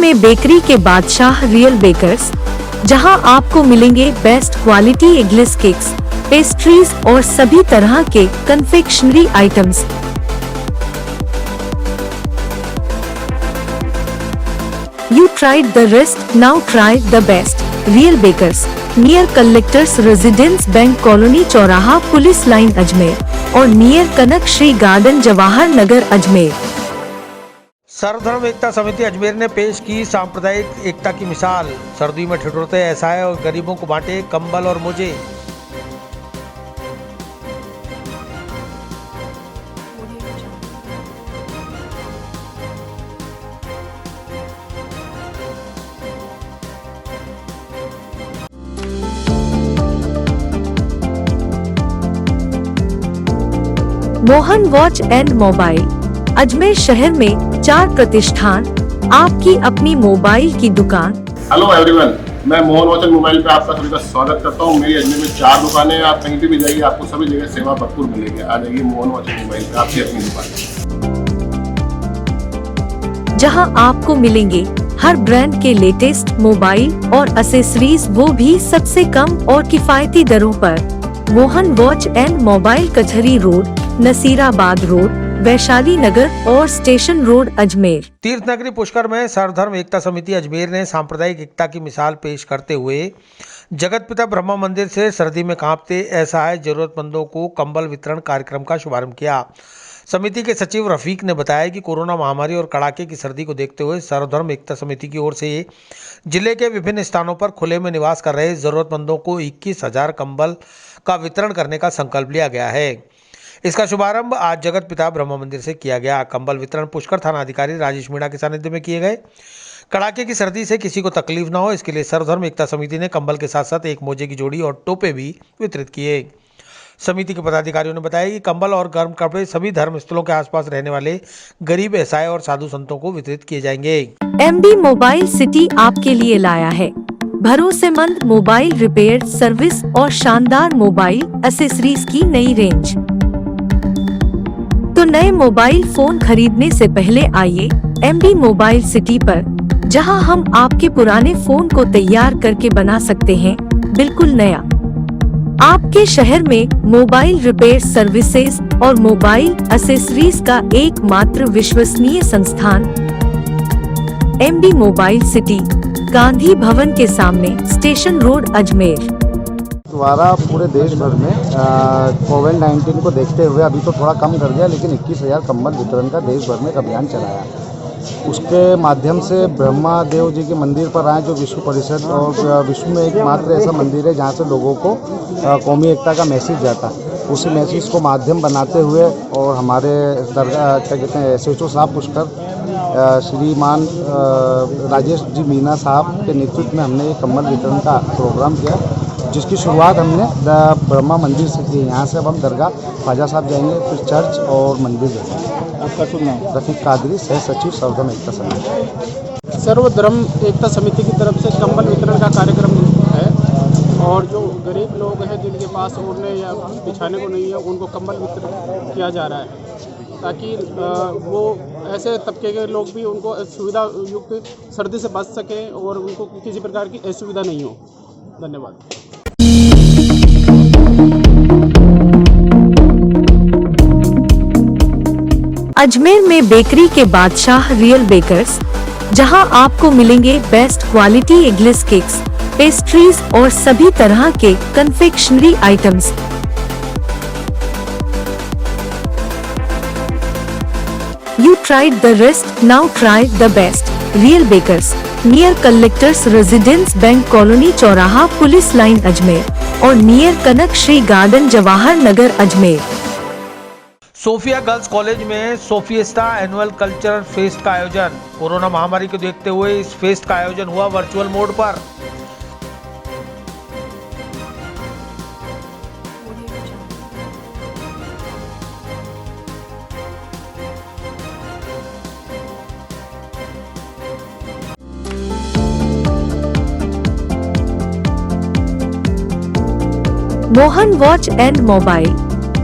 में बेकरी के बादशाह रियल बेकर्स, जहां आपको मिलेंगे best quality eggless cakes, pastries और सभी तरह के confectionery items. You tried the rest, now try the best. Real bakers near collectors residence bank colony चौराहा पुलिस लाइन अजमेर और नियर कनक श्री गार्डन जवाहर नगर अजमेर। सर्वधर्म एकता समिति अजमेर ने पेश की सांप्रदायिक एकता की मिसाल। सर्दी में ठिठुरते असहाय और गरीबों को बांटे कंबल और मोजे। Mohan watch and mobile Ajmer शहर में 4 प्रतिष्ठान, आपकी अपनी मोबाइल की दुकान। हेलो एवरीवन, मैं मोहन वॉच एंड मोबाइल पे आपका सभी का स्वागत करता हूँ। मेरी अजमेर में 4 दुकानें हैं। आप कहीं भी जाइए, आपको सभी जगह सेवा भरपूर मिलेगी। आ जाइए मोहन वॉच एंड मोबाइल पे, आपकी अपनी दुकान, जहां आपको मिलेंगे हर ब्रांड के लेटेस्ट मोबाइल और एसेसरीज, वो भी सबसे कम और किफायती दरों पर। Mohan watch and mobile Kachahri road, Nasirabad road, Vaishali Nagar और स्टेशन रोड अजमेर। तीर्थ नगरी पुष्कर में सर्वधर्म एकता समिति अजमेर ने सांप्रदायिक एकता की मिसाल पेश करते हुए जगत पिता ब्रह्मा मंदिर से सर्दी में कांपते असहाय जरूरतमंदों को कंबल वितरण कार्यक्रम का शुभारंभ किया। समिति के सचिव रफीक ने बताया कि कोरोना महामारी और कड़ाके की सर्दी को देखते हुए सर्वधर्म एकता समिति की ओर से जिले के विभिन्न स्थानों पर खुले में निवास कर रहे जरूरतमंदों को 21,000 कंबल का वितरण करने का संकल्प लिया गया है। इसका शुभारंभ आज जगत पिता ब्रह्मा मंदिर से किया गया। कंबल वितरण पुष्कर थाना अधिकारी राजेश मीणा के सानिध्य में किए गए। कड़ाके की सर्दी से किसी को तकलीफ न हो, इसके लिए सर्वधर्म एकता समिति ने कंबल के साथ साथ एक मोजे की जोड़ी और टोपे भी वितरित किए। समिति के पदाधिकारियों ने बताया कि कंबल और गर्म कपड़े सभी धर्म स्थलों के आसपास रहने वाले गरीब, असहाय और साधु संतों को वितरित किए जाएंगे। एमबी मोबाइल सिटी आपके लिए लाया है भरोसेमंद मोबाइल रिपेयर सर्विस और शानदार मोबाइल एसेसरीज की नई रेंज। तो नए मोबाइल फोन खरीदने से पहले आइए एमबी मोबाइल सिटी पर, जहां हम आपके पुराने फोन को तैयार करके बना सकते हैं बिल्कुल नया। आपके शहर में मोबाइल रिपेयर सर्विसेज और मोबाइल एसेसरीज का एकमात्र विश्वसनीय संस्थान MB mobile city, Gandhi Bhavan के सामने, स्टेशन रोड अजमेर। द्वारा पूरे देश भर में कोविड-19 को देखते हुए अभी तो थोड़ा कम कर दिया, लेकिन 21,000 कंबल वितरण का देश भर में एक अभियान चलाया। उसके माध्यम से ब्रह्मा देव जी के मंदिर पर आए, जो विश्व परिषद और विश्व में एकमात्र ऐसा मंदिर है जहाँ से लोगों को कौमी एकता का मैसेज जाता। उसी मैसेज को माध्यम बनाते हुए और हमारे दरगाह क्या कहते हैं SHO साहब पुष्कर श्रीमान राजेश जी मीना साहब के नेतृत्व में हमने ये कंबल वितरण का प्रोग्राम किया, जिसकी शुरुआत हमने ब्रह्मा मंदिर से की। यहाँ से अब हम दरगाह ख्वाजा साहब जाएंगे, फिर चर्च और मंदिर जाएंगे। आपका शुभ नाम? रफीक कादरी, सह सचिव सर्वधर्म एकता समिति। सर्वधर्म एकता समिति की तरफ से कंबल वितरण का कार्यक्रम है, और जो गरीब लोग हैं जिनके पास ओढ़ने या बिछाने को नहीं है, उनको कंबल वितरण किया जा रहा है, ताकि वो ऐसे तबके के लोग भी उनको सुविधा युक्त सर्दी से बच सकें और उनको किसी प्रकार की असुविधा नहीं हो। धन्यवाद। अजमेर में बेकरी के बादशाह रियल बेकर्स, जहां आपको मिलेंगे best quality eggless cakes, pastries और सभी तरह के confectionery items. You tried the rest, now try the best. Real Bakers, near Collectors Residence Bank Colony चौराहा पुलिस लाइन अजमेर और near Kanak Shri garden Jawahar Nagar Ajmer. Sophia girls college में सोफिएस्टा एनुअल कल्चरल फेस्ट का आयोजन। Corona महामारी को देखते हुए इस फेस्ट का आयोजन हुआ वर्चुअल मोड पर। Mohan watch and mobile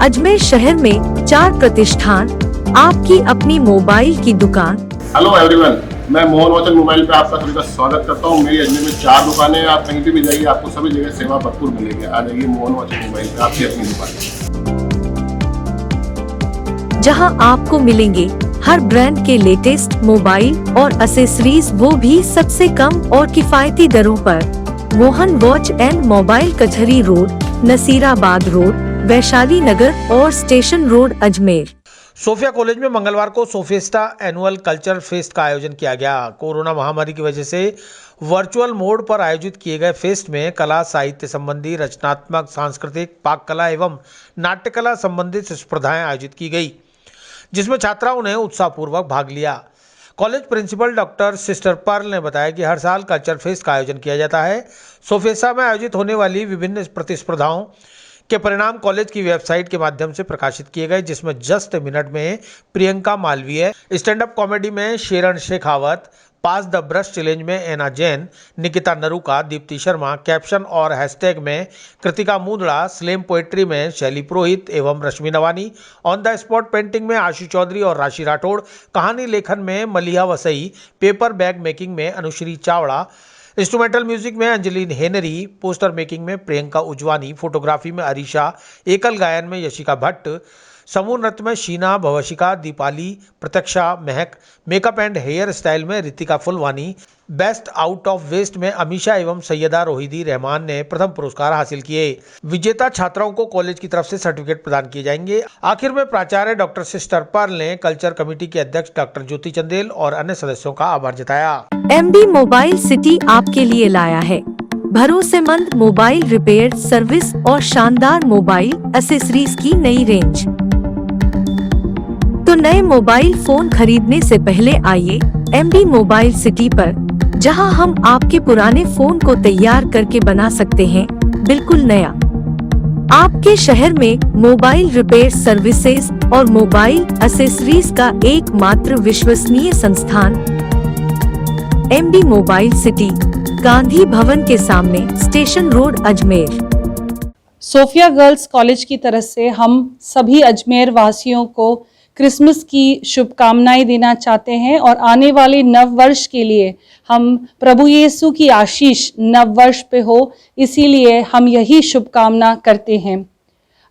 Ajmer शहर में 4 प्रतिष्ठान, आपकी अपनी मोबाइल की दुकान। हेलो एवरीवन, मैं मोहन वॉच एंड मोबाइल पे आपका सभी का स्वागत करता हूँ। मेरी अजमेर में 4 दुकानें हैं। आप कहीं भी जाइए, आपको सभी जगह सेवा भरपूर मिलेगी। आ जाइए मोहन वॉच एंड मोबाइल पे, आपकी अपनी दुकान, जहां आपको मिलेंगे हर ब्रांड के लेटेस्ट मोबाइल और एसेसरीज, वो भी सबसे कम और किफायती दरों पर। Mohan watch and mobile Kachahri road, Nasirabad road, Vaishali Nagar और station road Ajmer. Sophia college में मंगलवार को सोफेस्टा एनुअल कल्चरल फेस्ट का आयोजन किया गया। कोरोना महामारी की वजह से वर्चुअल मोड पर आयोजित किए गए फेस्ट में कला साहित्य संबंधी, रचनात्मक, सांस्कृतिक, पाक कला एवं नाट्य कला संबंधित स्पर्धाएं आयोजित की गई, जिसमें छात्राओं ने उत्साहपूर्वक भाग लिया। College principal doctor sister Pearl ने बताया कि हर साल कल्चर फेस्ट का आयोजन किया जाता है। सोफेसा में आयोजित होने वाली विभिन्न प्रतिस्पर्धाओं के परिणाम कॉलेज की वेबसाइट के माध्यम से प्रकाशित किए गए, जिसमें जस्ट मिनट में Priyanka Malviya, stand up comedy में Sharan Shekhawat, pass the brush challenge में एना जैन, निकिता नरूका, दीप्ति शर्मा, कैप्शन और हैशटैग में कृतिका मुंदड़ा, स्लेम पोएट्री में शैली पुरोहित एवं Rashmi Nawani, on the spot painting में आशु चौधरी और राशि राठौड़, कहानी लेखन में Maliha Vasai, paper bag making में अनुश्री चावड़ा, इंस्ट्रूमेंटल म्यूजिक में अंजलि हेनरी, पोस्टर मेकिंग में प्रियंका उजवानी, फोटोग्राफी में अरीशा, एकल गायन में यशिका भट्ट, समूह नृत्य में शीना, भवशिका, दीपाली, प्रत्यक्षा, महक, मेकअप एंड हेयर स्टाइल में Ritika Phulwani, best out of waste में अमीशा एवं सैयदा रोहिदी रहमान ने प्रथम पुरस्कार हासिल किए। विजेता छात्राओं को कॉलेज की तरफ से सर्टिफिकेट प्रदान किए जाएंगे। आखिर में प्राचार्य डॉक्टर सिस्टर पर्ल ने कल्चर कमेटी के अध्यक्ष डॉक्टर ज्योति चंदेल और अन्य सदस्यों का आभार जताया। MB मोबाइल सिटी आपके लिए लाया है भरोसेमंद मोबाइल रिपेयर सर्विस और शानदार मोबाइल एक्सेसरीज की नई रेंज। तो नए मोबाइल फोन खरीदने से पहले आइए MB मोबाइल सिटी पर, जहां हम आपके पुराने फोन को तैयार करके बना सकते हैं बिल्कुल नया। आपके शहर में मोबाइल रिपेयर सर्विसेज और मोबाइल एक्सेसरीज का एकमात्र विश्वसनीय संस्थान MB mobile city, Gandhi Bhavan के सामने, station road Ajmer. Sophia girls college की तरफ से हम सभी अजमेर वासियों को क्रिसमस की शुभकामनाएं देना चाहते हैं और आने वाले नव वर्ष के लिए हम प्रभु यीशु की आशीष नव वर्ष पे हो, इसीलिए हम यही शुभकामना करते हैं।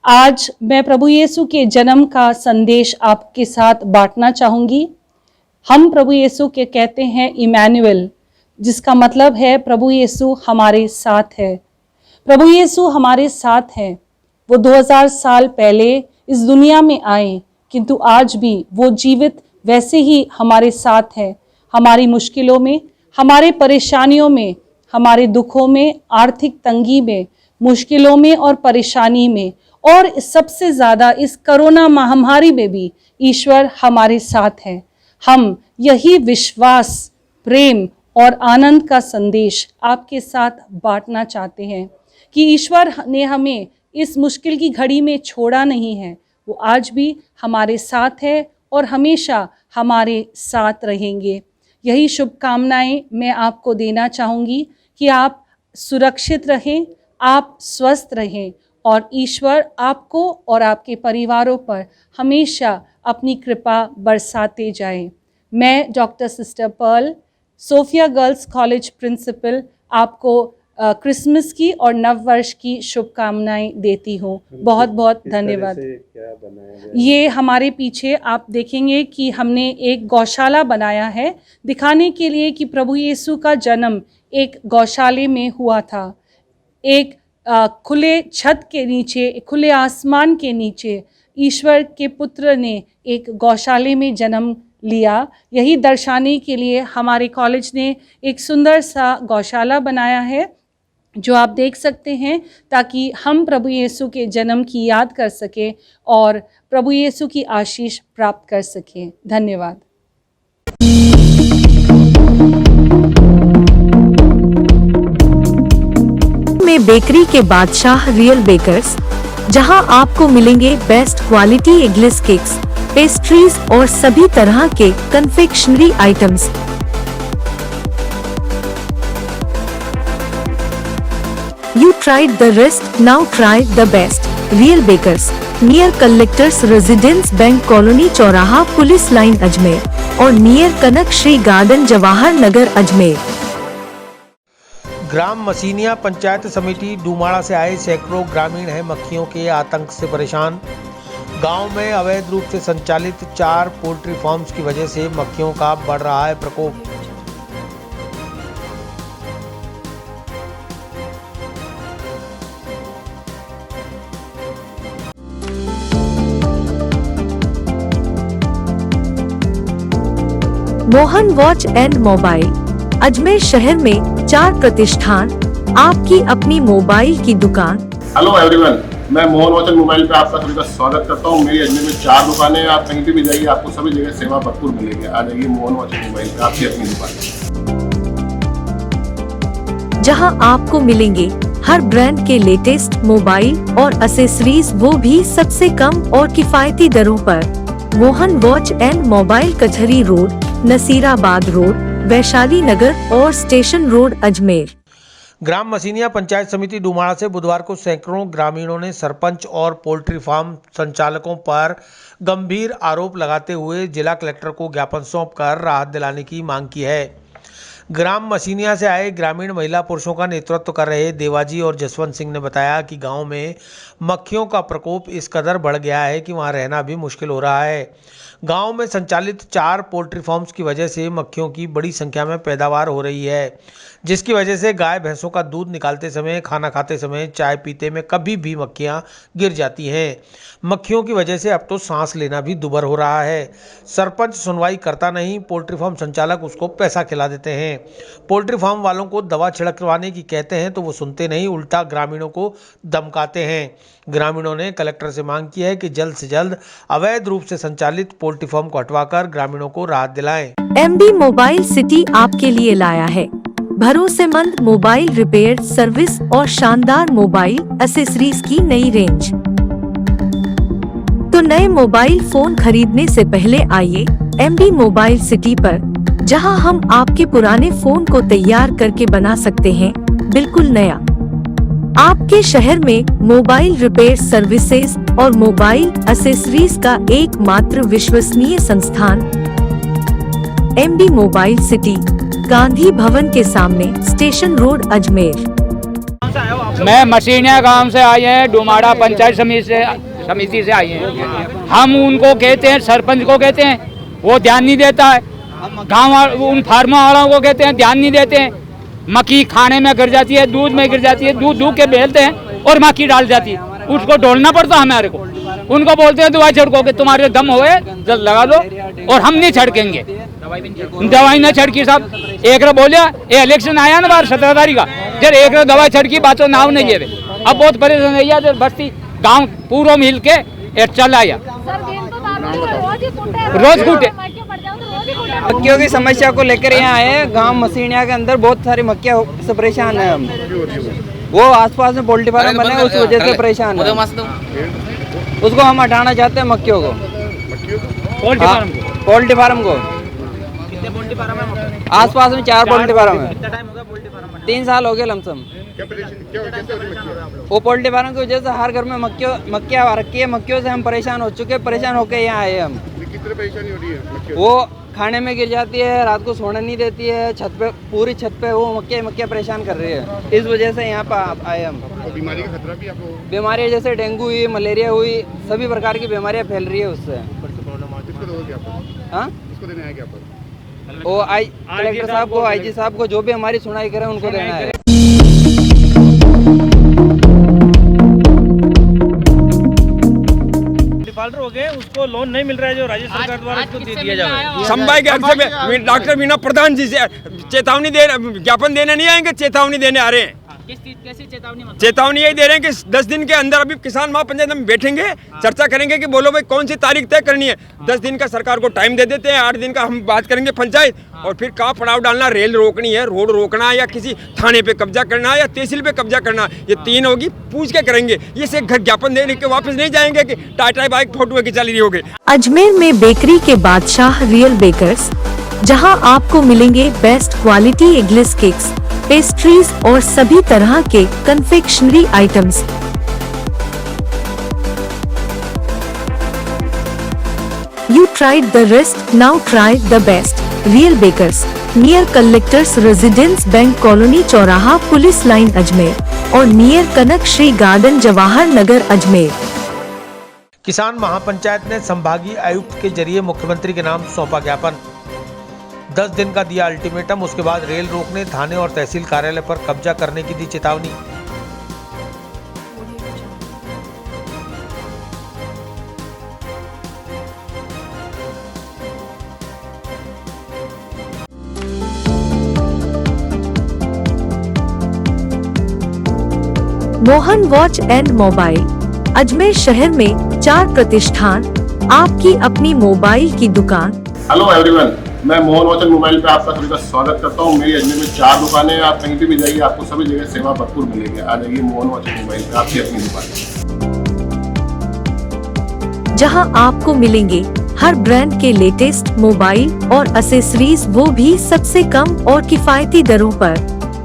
आज मैं प्रभु यीशु के जन्म का संदेश आपके साथ बांटना चाहूँगी। हम प्रभु यीशु के कहते हैं इमैनुअल, जिसका मतलब है प्रभु यीशु हमारे साथ है। प्रभु यीशु हमारे साथ हैं। वो 2000 साल पहले इस दुनिया में आए, किंतु आज भी वो जीवित वैसे ही हमारे साथ है। हमारी मुश्किलों में, हमारे परेशानियों में, हमारे दुखों में, आर्थिक तंगी में, मुश्किलों में और परेशानी में, और सबसे ज़्यादा इस कोरोना महामारी में भी ईश्वर हमारे साथ है। हम यही विश्वास, प्रेम और आनंद का संदेश आपके साथ बांटना चाहते हैं कि ईश्वर ने हमें इस मुश्किल की घड़ी में छोड़ा नहीं है। वो आज भी हमारे साथ है और हमेशा हमारे साथ रहेंगे। यही शुभकामनाएं मैं आपको देना चाहूँगी कि आप सुरक्षित रहें, आप स्वस्थ रहें और ईश्वर आपको और आपके परिवारों पर हमेशा अपनी कृपा बरसाते जाए। मैं doctor sister Pearl, Sophia girls college principal, आपको क्रिसमस की और नव वर्ष की शुभकामनाएं देती हूँ। बहुत बहुत धन्यवाद। ये हमारे पीछे आप देखेंगे कि हमने एक गौशाला बनाया है, दिखाने के लिए कि प्रभु यीशु का जन्म एक गौशाले में हुआ था। एक खुले छत के नीचे, खुले आसमान के नीचे ईश्वर के पुत्र ने एक गौशाले में जन्म लिया। यही दर्शाने के लिए हमारे कॉलेज ने एक सुंदर सा गौशाला बनाया है, जो आप देख सकते हैं, ताकि हम प्रभु यीशु के जन्म की याद कर सकें और प्रभु यीशु की आशीष प्राप्त कर सकें। धन्यवाद। में बेकरी के बादशाह रियल बेकर्स, जहां आपको मिलेंगे best quality eggless cakes, pastries और सभी तरह के confectionery items. You tried the rest, now try the best. Real Bakers, near Collectors Residence Bank Colony चौराहा पुलिस लाइन अजमेर और नियर कनक श्री गार्डन जवाहर नगर अजमेर। ग्राम मसीनिया पंचायत समिति डूमाड़ा से आए सैकड़ों ग्रामीण हैं मक्खियों के आतंक से परेशान। गांव में अवैध रूप से संचालित 4 पोल्ट्री फार्म्स की वजह से मक्खियों का बढ़ रहा है प्रकोप। Mohan watch and mobile Ajmer शहर में 4 प्रतिष्ठान, आपकी अपनी मोबाइल की दुकान। हेलो एवरीवन, मैं मोहन वॉच एंड मोबाइल पे आपका सभी का स्वागत करता हूँ। मेरी अजमेर में 4 दुकानें हैं। आप कहीं भी जाइए, आपको सभी जगह सेवा भरपूर मिलेगी। आ जाइए मोहन वॉच एंड मोबाइल पे, आपकी अपनी दुकान, जहां आपको मिलेंगे हर ब्रांड के लेटेस्ट मोबाइल और एक्सेसरीज, वो भी सबसे कम और किफायती दरों पर। Mohan watch and mobile Kachahri road, Nasirabad road, Vaishali Nagar और स्टेशन रोड, अजमेर। ग्राम मसीनिया पंचायत समिति डुमाड़ा से बुधवार को सैकड़ों ग्रामीणों ने सरपंच और पोल्ट्री फार्म संचालकों पर गंभीर आरोप लगाते हुए जिला कलेक्टर को ज्ञापन सौंपकर राहत दिलाने की मांग की है। ग्राम मसीनिया से आए ग्रामीण महिला पुरुषों का नेतृत्व कर रहे देवाजी और जसवंत सिंह ने बताया कि गांव में मक्खियों का प्रकोप इस कदर बढ़ गया है कि वहां रहना भी मुश्किल हो रहा है। गांव में संचालित 4 पोल्ट्री फार्म्स की वजह से मक्खियों की बड़ी संख्या में पैदावार हो रही है, जिसकी वजह से गाय भैंसों का दूध निकालते समय, खाना खाते समय, चाय पीते में कभी भी मक्खियां गिर जाती हैं। मक्खियों की वजह से अब तो सांस लेना भी दुभर हो रहा है। सरपंच सुनवाई करता नहीं, पोल्ट्री फार्म संचालक उसको पैसा खिला देते हैं। पोल्ट्री फार्म वालों को दवा छिड़कवाने की कहते हैं तो वो सुनते नहीं, उल्टा ग्रामीणों को धमकाते हैं। ग्रामीणों ने कलेक्टर से मांग की है कि जल्द से जल्द अवैध रूप से संचालित पोल्ट्री फार्म को हटवाकर ग्रामीणों को राहत दिलाएं। MB मोबाइल सिटी आपके लिए लाया है भरोसेमंद मोबाइल रिपेयर सर्विस और शानदार मोबाइल एक्सेसरीज की नई रेंज। तो नए मोबाइल फोन खरीदने से पहले आइए MB मोबाइल सिटी पर, जहां हम आपके पुराने फोन को तैयार करके बना सकते हैं बिल्कुल नया। आपके शहर में मोबाइल रिपेयर सर्विसेज और मोबाइल एक्सेसरीज का एकमात्र विश्वसनीय संस्थान MB mobile city, Gandhi Bhavan के सामने, स्टेशन रोड, अजमेर। मैं मसीनिया गांव से आए हैं, डुमाड़ा पंचायत समिति से आए हैं। हम उनको कहते हैं, सरपंच को कहते हैं, वो ध्यान नहीं देता है। गांव उन फार्मों वालों को कहते हैं, ध्यान नहीं देते हैं। मक्खी खाने में गिर जाती है, दूध में गिर जाती है, दूध दूध के बेलते हैं और मक्खी डाल जाती है, उसको ढोलना पड़ता हमारे को। उनको बोलते हैं दवाई छिड़को कि तुम्हारे दम होए जल्द लगा दो, और हम नहीं छिड़केंगे। दवाई न छिड़की साहब, एक बोलिया ये इलेक्शन आया ना बाहर 17 तारीख का, जब एक दवाई छिड़की बातों नाव नहीं है। अब बहुत परेशान है, बस्ती गाँव पूरा मिल के चल आया, रोज कूटे। मक्खियों की समस्या को लेकर यहाँ आए। गांव मसीनिया के अंदर बहुत सारी मक्खियाँ से परेशान है हम। वो आसपास में पोल्ट्री फार्म बने, उस वजह से परेशान है। उसको हम हटाना चाहते हैं, मक्खियों को, पोल्ट्री फार्म को। आसपास में 4 पोल्ट्री फार्म है। 3 साल हो गए लमसम। वो पोल्ट्री फार्म की वजह से हर घर में मक्खियाँ आ रखी है। मक्खियों से हम परेशान हो चुके, परेशान होकर यहाँ आए हम। कितनी परेशानी हो रही है? वो खाने में गिर जाती है, रात को सोने नहीं देती है, छत पे, पूरी छत पे वो मक्खियाँ परेशान कर रही है। इस वजह से यहाँ पर आए हम। बीमारी का खतरा भी आपको? बीमारियाँ जैसे डेंगू हुई, मलेरिया हुई, सभी प्रकार की बीमारियाँ फैल रही है उससे। हाँ, वो कलेक्टर साहब को, IG साहब को, जो भी हमारी सुनाई करें उनको देना है। डिफॉल्टर हो गए, उसको लोन नहीं मिल रहा है जो राज्य सरकार द्वारा उसको दे दिया जाए। संभाई के अक्सर डॉक्टर मीना प्रधान जी से चेतावनी दे, ज्ञापन देने नहीं आएंगे, चेतावनी देने आ रहे हैं। कैसी चेतावनी? चेतावनी यही दे रहे हैं कि 10 दिन के अंदर अभी किसान महापंचायत में बैठेंगे, चर्चा करेंगे कि बोलो भाई कौन सी तारीख तय करनी है। 10 दिन का सरकार को टाइम दे देते हैं, 8 दिन का हम बात करेंगे पंचायत, और फिर कहाँ पड़ाव डालना, रेल रोकनी है, रोड रोकना है, या किसी थाने पे कब्जा करना है, या तहसील पे कब्जा करना, ये 3 होगी, पूछ के करेंगे। ये से घर ज्ञापन देने के वापस नहीं जाएंगे कि टाटा बाइक फोटो की चली रही होगी। अजमेर में बेकरी के बादशाह रियल बेकर्स, जहां आपको मिलेंगे best quality eggless cakes, pastries और सभी तरह के confectionery items. You tried the rest, now try the best. Real Bakers, near Collectors Residence Bank Colony चौराहा पुलिस लाइन अजमेर और नियर कनक श्री गार्डन जवाहर नगर अजमेर। किसान महापंचायत ने संभागीय आयुक्त के जरिए मुख्यमंत्री के नाम सौंपा ज्ञापन। 10 दिन का दिया अल्टीमेटम, उसके बाद रेल रोकने, थाने और तहसील कार्यालय पर कब्जा करने की दी चेतावनी। Mohan watch and mobile Ajmer शहर में 4 प्रतिष्ठान, आपकी अपनी मोबाइल की दुकान। हेलो एवरीवन, मैं मोहन वॉच एंड मोबाइल पे आपका सभी का स्वागत करता हूँ। मेरी अजमेर में 4 दुकानें हैं। आप कहीं भी जाइए, आपको सभी जगह सेवा भरपूर मिलेगी। आ जाइए मोहन वॉच एंड मोबाइल पे, आपकी अपनी दुकान, जहां आपको मिलेंगे हर ब्रांड के लेटेस्ट मोबाइल और एसेसरीज, वो भी सबसे कम और किफायती दरों पर।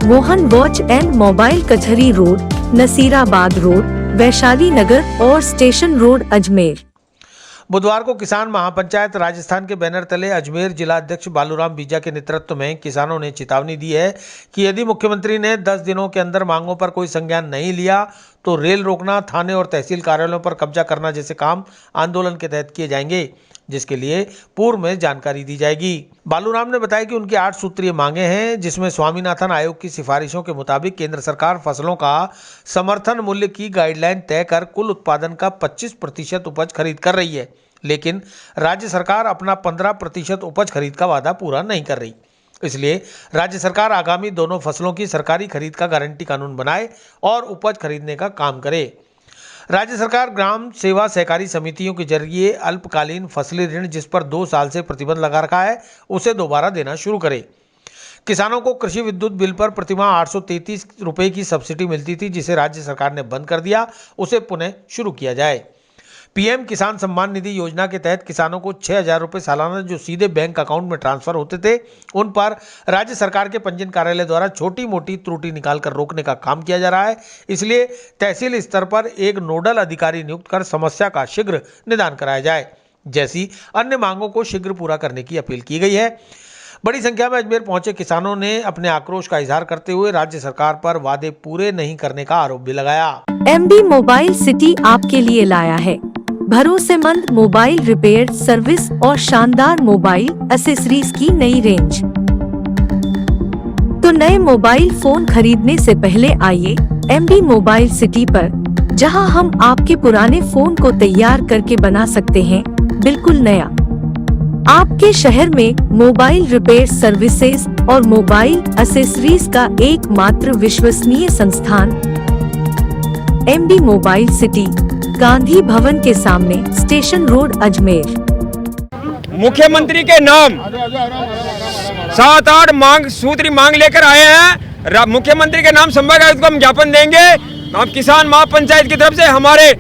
Mohan watch and mobile Kachahri road, Nasirabad road, Vaishali Nagar और स्टेशन रोड, अजमेर। बुधवार को किसान महापंचायत राजस्थान के बैनर तले अजमेर जिला अध्यक्ष बालूराम बीजा के नेतृत्व में किसानों ने चेतावनी दी है कि यदि मुख्यमंत्री ने 10 दिनों के अंदर मांगों पर कोई संज्ञान नहीं लिया तो रेल रोकना, थाने और तहसील कार्यालयों पर कब्जा करना जैसे काम आंदोलन के तहत किए जाएंगे, जिसके लिए पूर्व में जानकारी दी जाएगी। बालूराम ने बताया कि उनकी 8 सूत्रीय मांगे हैं, जिसमें स्वामीनाथन आयोग की सिफारिशों के मुताबिक केंद्र सरकार फसलों का समर्थन मूल्य की गाइडलाइन तय कर कुल उत्पादन का 25% उपज खरीद कर रही है, लेकिन राज्य सरकार अपना 15% उपज खरीद का वादा पूरा नहीं कर रही। इसलिए राज्य सरकार आगामी दोनों फसलों की सरकारी खरीद का गारंटी कानून बनाए और उपज खरीदने का काम करे। राज्य सरकार ग्राम सेवा सहकारी समितियों के जरिए अल्पकालीन फसली ऋण, जिस पर 2 साल से प्रतिबंध लगा रखा है, उसे दोबारा देना शुरू करे। किसानों को कृषि विद्युत बिल पर प्रतिमाह 833 रुपये की सब्सिडी मिलती थी, जिसे राज्य सरकार ने बंद कर दिया, उसे पुनः शुरू किया जाए। पीएम किसान सम्मान निधि योजना के तहत किसानों को 6,000 रुपये सालाना जो सीधे बैंक अकाउंट में ट्रांसफर होते थे, उन पर राज्य सरकार के पंजीयन कार्यालय द्वारा छोटी मोटी त्रुटि निकालकर रोकने का काम किया जा रहा है। इसलिए तहसील स्तर पर एक नोडल अधिकारी नियुक्त कर समस्या का शीघ्र निदान कराया जाए, जैसी अन्य मांगों को शीघ्र पूरा करने की अपील की गई है। बड़ी संख्या में अजमेर पहुंचे किसानों ने अपने आक्रोश का इजहार करते हुए राज्य सरकार पर वादे पूरे नहीं करने का आरोप भी लगाया। MB मोबाइल सिटी आपके लिए लाया है भरोसेमंद मोबाइल रिपेयर सर्विस और शानदार मोबाइल एसेसरीज की नई रेंज। तो नए मोबाइल फोन खरीदने से पहले आइए MB मोबाइल सिटी पर, जहां हम आपके पुराने फोन को तैयार करके बना सकते हैं बिल्कुल नया। आपके शहर में मोबाइल रिपेयर सर्विसेज और मोबाइल एसेसरीज का एकमात्र विश्वसनीय संस्थान MB mobile city, Gandhi Bhavan के सामने, स्टेशन रोड, अजमेर। मुख्यमंत्री के नाम 7-8 मांग सूत्री मांग लेकर आए हैं। मुख्यमंत्री के नाम संभाग आयुक्त को हम ज्ञापन देंगे। हम किसान महापंचायत की तरफ से हमारे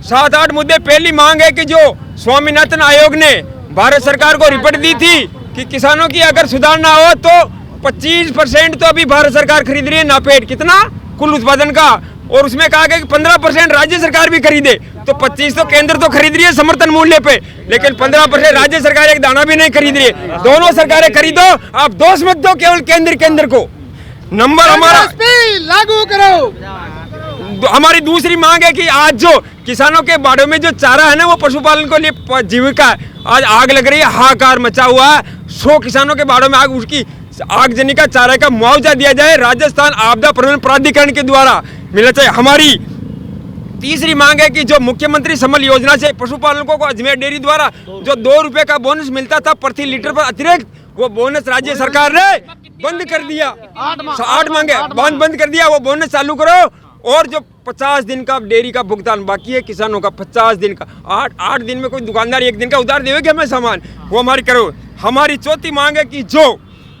7-8 मुद्दे। पहली मांग है कि जो स्वामीनाथन आयोग ने भारत सरकार को रिपोर्ट दी थी कि किसानों की अगर सुधार ना हो तो 25% तो अभी भारत सरकार खरीद रही है नापेड, कितना कुल उत्पादन का, और उसमें कहा गया कि 15% राज्य सरकार भी खरीदे। तो 25 तो केंद्र तो खरीद रही है समर्थन मूल्य पे, लेकिन 15% राज्य सरकार एक दाना भी नहीं खरीद रही है। दोनों सरकारें खरीदो, आप दोष मत दो केवल केंद्र को। नंबर हमारा लागू करो। हमारी दूसरी मांग है कि आज जो किसानों के बाड़ों में जो चारा है ना, वो पशुपालन के लिए जीविका है, आज आग लग रही है, हाहाकार मचा हुआ है। 100 किसानों के बाड़ों में आग, उसकी आगजनी का चारा का मुआवजा दिया जाए, राजस्थान आपदा प्रबंधन प्राधिकरण के द्वारा मिलना चाहिए। हमारी तीसरी मांग है कि जो मुख्यमंत्री समल योजना से पशुपालकों को अजमेर डेयरी द्वारा जो 2 रुपए का बोनस मिलता था प्रति लीटर पर अतिरिक्त, वो बोनस राज्य सरकार ने बंद कर दिया। 8 मांगे बंद कर दिया, वो बोनस चालू करो। और जो 50 दिन का डेयरी का भुगतान बाकी है किसानों का, 50 दिन का, 8 दिन में कोई दुकानदार 1 दिन का उधार देवे हमें सामान, वो हमारी करो। हमारी चौथी मांग है कि जो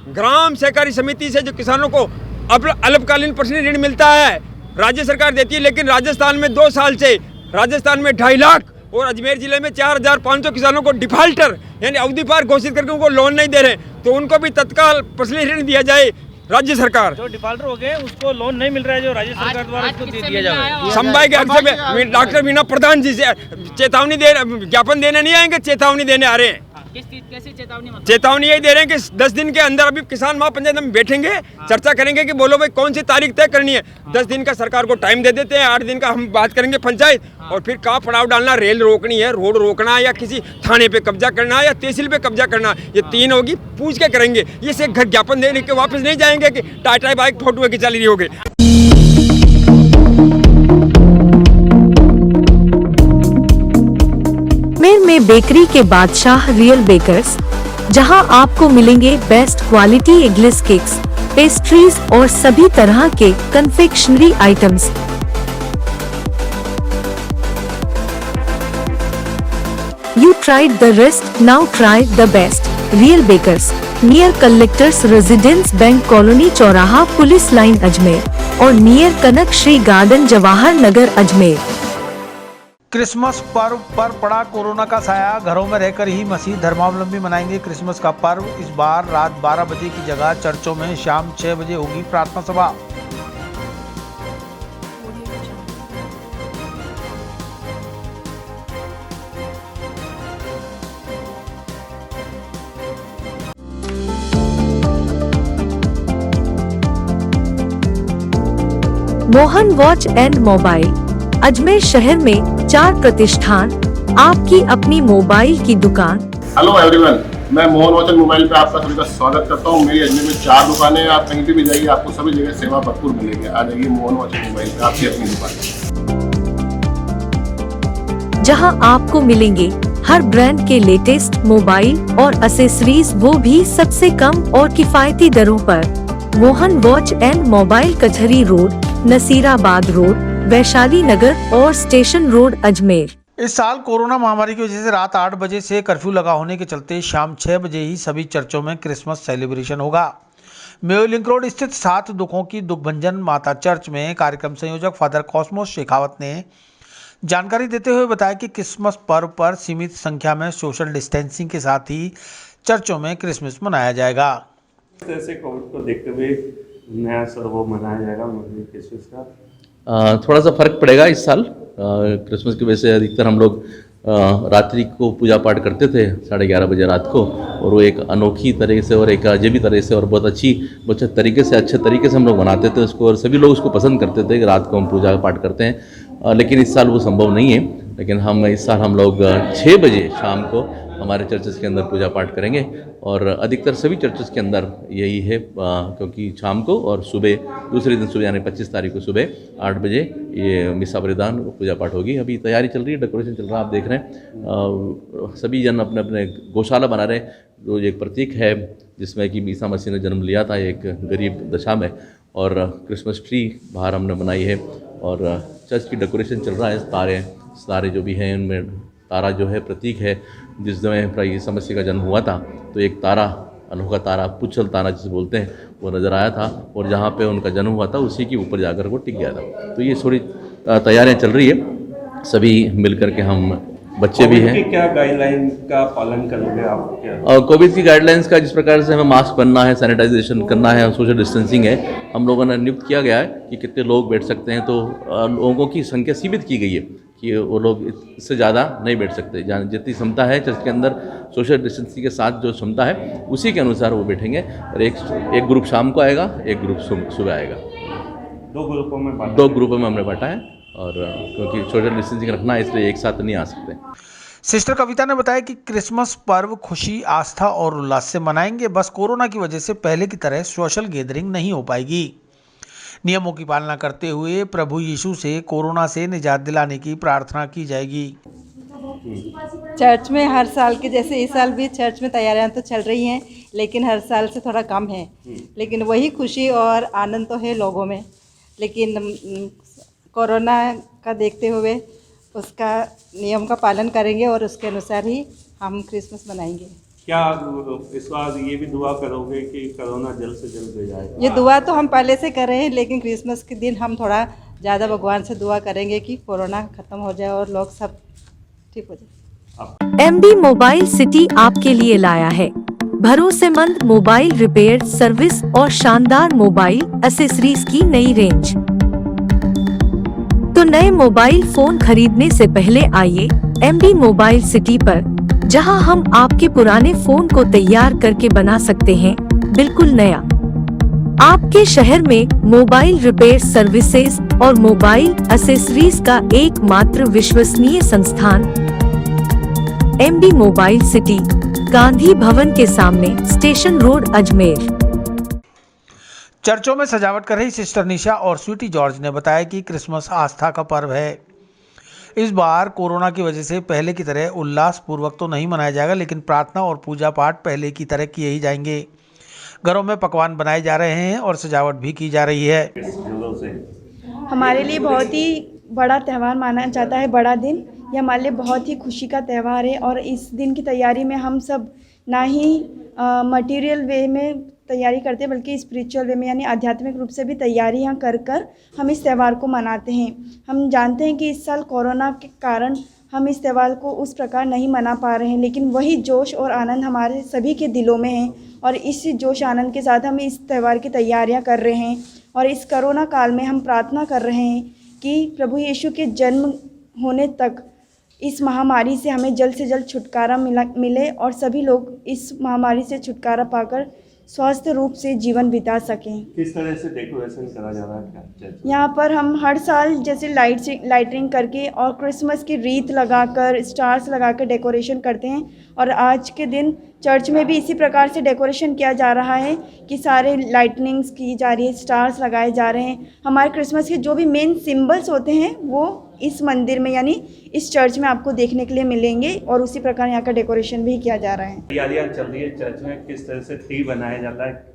ग्राम सहकारी समिति से जो किसानों को अल्पकालीन पर्सनल ऋण मिलता है, राज्य सरकार देती है, लेकिन राजस्थान में 2 साल से राजस्थान में 2.5 लाख और अजमेर जिले में 4,500 किसानों को डिफाल्टर यानी अवधि पार घोषित करके उनको लोन नहीं दे रहे, तो उनको भी तत्काल पर्सनल ऋण दिया जाए। राज्य सरकार जो डिफाल्टर हो गए उसको लोन नहीं मिल रहा है, जो राज्य सरकार द्वारा उसको दे दिया जाए। संभाग के अध्यक्ष में डॉक्टर मीना प्रधान जी से चेतावनी दे, ज्ञापन देने नहीं आएंगे, चेतावनी देने आ रहे हैं। कैसी चेतावनी? चेतावनी यही दे रहे हैं कि 10 दिन के अंदर अभी किसान महापंचायत में बैठेंगे, चर्चा करेंगे कि बोलो भाई कौन सी तारीख तय करनी है। 10 दिन का सरकार को टाइम दे देते हैं, 8 दिन का हम बात करेंगे पंचायत, और फिर कहाँ पड़ाव डालना, रेल रोकनी है, रोड रोकना है, या किसी थाने पे कब्जा करना है, या तहसील पे कब्जा करना, ये 3 होगी, पूछ के करेंगे। ये से घर ज्ञापन देने के वापस नहीं जाएंगे कि टाटा बाइक फोटो की चली रही होगी। में बेकरी के बादशाह रियल बेकर्स, जहां आपको मिलेंगे best quality eggless cakes, pastries और सभी तरह के confectionery items. tried the rest, now try the best. Real Bakers, near Collectors Residence Bank Colony चौराहा पुलिस लाइन अजमेर और near Kanak Shri garden Jawahar Nagar Ajmer. Christmas पर्व पर पड़ा कोरोना का साया, घरों में रहकर ही मसीह धर्मावलंबी मनाएंगे क्रिसमस का पर्व। इस बार रात 12 बजे की जगह चर्चों में शाम 6 बजे होगी प्रार्थना सभा। Mohan watch and mobile Ajmer शहर में 4 प्रतिष्ठान, आपकी अपनी मोबाइल की दुकान। हेलो एवरीवन, मैं मोहन वॉच एंड मोबाइल पे आपका सभी का स्वागत करता हूँ। मेरी अजमेर में 4 दुकानें हैं। आप कहीं भी जाइए, आपको सभी जगह सेवा भरपूर मिलेगी। आ जाइए मोहन वॉच एंड मोबाइल पे, आपकी अपनी दुकान, जहां आपको मिलेंगे हर ब्रांड के लेटेस्ट मोबाइल और एक्सेसरीज, वो भी सबसे कम और किफायती दरों पर। Mohan watch and mobile Kachahri road, Nasirabad road, Vaishali Nagar और स्टेशन रोड अजमेर। इस साल कोरोना महामारी की वजह से रात 8 बजे से कर्फ्यू लगा होने के चलते शाम 6 बजे ही सभी चर्चों में क्रिसमस सेलिब्रेशन होगा। मेयो लिंक रोड स्थित 7 दुखों की दुखभंजन माता चर्च में कार्यक्रम संयोजक फादर कॉस्मोस शेखावत ने जानकारी देते हुए बताया कि क्रिसमस पर्व पर सीमित संख्या में सोशल डिस्टेंसिंग के साथ ही चर्चों में क्रिसमस मनाया जाएगा। ऐसे कोविड को देखते हुए नया वो मनाया जाएगा क्रिसमस का। थोड़ा सा फर्क पड़ेगा इस साल। क्रिसमस की वजह से अधिकतर हम लोग रात्रि को पूजा पाठ करते थे 11:30 बजे रात को, और वो एक अनोखी तरीके से और एक अजयबी तरह से और बहुत अच्छे तरीके से हम लोग मनाते थे उसको, और सभी लोग उसको पसंद करते थे कि रात को हम पूजा पाठ करते हैं। लेकिन इस साल वो संभव नहीं है। लेकिन इस साल हम लोग 6 बजे शाम को हमारे चर्चेस के अंदर पूजा पाठ करेंगे, और अधिकतर सभी चर्चेस के अंदर यही है, क्योंकि शाम को और सुबह दूसरे दिन सुबह यानी 25 तारीख को सुबह 8 बजे ये मिसा बलिदान पूजा पाठ होगी। अभी तैयारी चल रही है, डेकोरेशन चल रहा है, आप देख रहे हैं। सभी जन अपने अपने गौशाला बना रहे हैं, जो एक प्रतीक है जिसमें कि ईसा मसीह ने जन्म लिया था एक गरीब दशा में, और क्रिसमस ट्री बाहर हमने बनाई है, और चर्च की डेकोरेशन चल रहा है। तारे जो भी हैं उनमें तारा जो है प्रतीक है, जिस समय ईसा मसीह का जन्म हुआ था तो एक तारा, अनोखा तारा, पुच्छल तारा जिसे बोलते हैं, वो नज़र आया था, और जहाँ पे उनका जन्म हुआ था उसी के ऊपर जाकर वो टिक गया था। तो ये थोड़ी तैयारियाँ चल रही है, सभी मिलकर के हम बच्चे भी हैं। क्या गाइडलाइन का पालन करोगे आप? क्या कोविड की गाइडलाइंस का, जिस प्रकार से हमें मास्क पहनना है, सैनिटाइजेशन करना है और सोशल डिस्टेंसिंग है, हम लोगों ने नियुक्त किया गया है कि कितने लोग बैठ सकते हैं। तो लोगों की संख्या सीमित की गई है कि वो लोग इससे ज़्यादा नहीं बैठ सकते। जितनी क्षमता है चर्च के अंदर सोशल डिस्टेंसिंग के साथ जो क्षमता है उसी के अनुसार वो बैठेंगे, और एक ग्रुप शाम को आएगा, एक ग्रुप सुबह आएगा। 2 ग्रुपों में हमने बांटा है, और क्योंकि सोशल डिस्टेंसिंग रखना है इसलिए एक साथ नहीं आ सकते। सिस्टर कविता ने बताया कि क्रिसमस पर्व खुशी, आस्था और उल्लास से मनाएंगे, बस कोरोना की वजह से पहले की तरह सोशल गैदरिंग नहीं हो पाएगी। नियमों की पालना करते हुए प्रभु यीशु से कोरोना से निजात दिलाने की प्रार्थना की जाएगी। चर्च में हर साल के जैसे इस साल भी चर्च में तैयारियां तो चल रही हैं, लेकिन हर साल से थोड़ा कम है। लेकिन वही खुशी और आनंद तो है लोगों में, लेकिन कोरोना का देखते हुए उसका नियम का पालन करेंगे और उसके अनुसार ही हम क्रिसमस मनाएंगे। क्या इस बार ये भी दुआ करोगे कि कोरोना जल्द से जल्द हो जाए? ये दुआ तो हम पहले से कर रहे हैं, लेकिन क्रिसमस के दिन हम थोड़ा ज़्यादा भगवान से दुआ करेंगे कि कोरोना खत्म हो जाए और लोग सब ठीक हो जाए। MB मोबाइल सिटी आपके लिए लाया है भरोसेमंद मोबाइल रिपेयर सर्विस और शानदार मोबाइल एक्सेसरीज की नई रेंज। तो नए मोबाइल फोन खरीदने से पहले आइए MB मोबाइल सिटी पर, जहां हम आपके पुराने फोन को तैयार करके बना सकते हैं बिल्कुल नया। आपके शहर में मोबाइल रिपेयर सर्विसेज और मोबाइल एक्सेसरीज का एकमात्र विश्वसनीय संस्थान MB mobile city, Gandhi Bhavan के सामने, स्टेशन रोड अजमेर। चर्चों में सजावट कर रही सिस्टर निशा और स्वीटी जॉर्ज ने बताया कि क्रिसमस आस्था का पर्व है। इस बार कोरोना की वजह से पहले की तरह उल्लास पूर्वक तो नहीं मनाया जाएगा, लेकिन प्रार्थना और पूजा पाठ पहले की तरह किए ही जाएंगे। घरों में पकवान बनाए जा रहे हैं और सजावट भी की जा रही है। हमारे लिए बहुत ही बड़ा त्यौहार माना जाता है, बड़ा दिन, ये हमारे लिए बहुत ही खुशी का त्यौहार है और इस दिन की तैयारी में हम सब ना ही मटेरियल वे में तैयारी करते हैं बल्कि स्पिरिचुअल वे में यानी आध्यात्मिक रूप से भी तैयारियां कर कर हम इस त्यौहार को मनाते हैं। हम जानते हैं कि इस साल कोरोना के कारण हम इस त्यौहार को उस प्रकार नहीं मना पा रहे हैं, लेकिन वही जोश और आनंद हमारे सभी के दिलों में है और इस जोश आनंद के साथ हम इस त्यौहार की तैयारियां कर रहे हैं। और इस कोरोना काल में हम प्रार्थना कर रहे हैं कि प्रभु यीशु के जन्म होने तक इस महामारी से हमें जल्द से जल्द छुटकारा मिले और सभी लोग इस महामारी से छुटकारा पाकर स्वस्थ रूप से जीवन बिता सकें। किस तरह से डेकोरेशन करा जा रहा है? यहाँ पर हम हर साल जैसे लाइटिंग करके और क्रिसमस की रीत लगाकर स्टार्स लगाकर डेकोरेशन करते हैं और आज के दिन चर्च में भी इसी प्रकार से डेकोरेशन किया जा रहा है कि सारे लाइटनिंग्स की जा रही है, स्टार्स लगाए जा रहे हैं। हमारे क्रिसमस के जो भी मेन सिंबल्स होते हैं वो इस मंदिर में यानी इस चर्च में आपको देखने के लिए मिलेंगे और उसी प्रकार यहाँ का डेकोरेशन भी किया जा रहा है। तैयारियां चल रही है चर्च में, किस तरह से ट्री बनाया जाता है?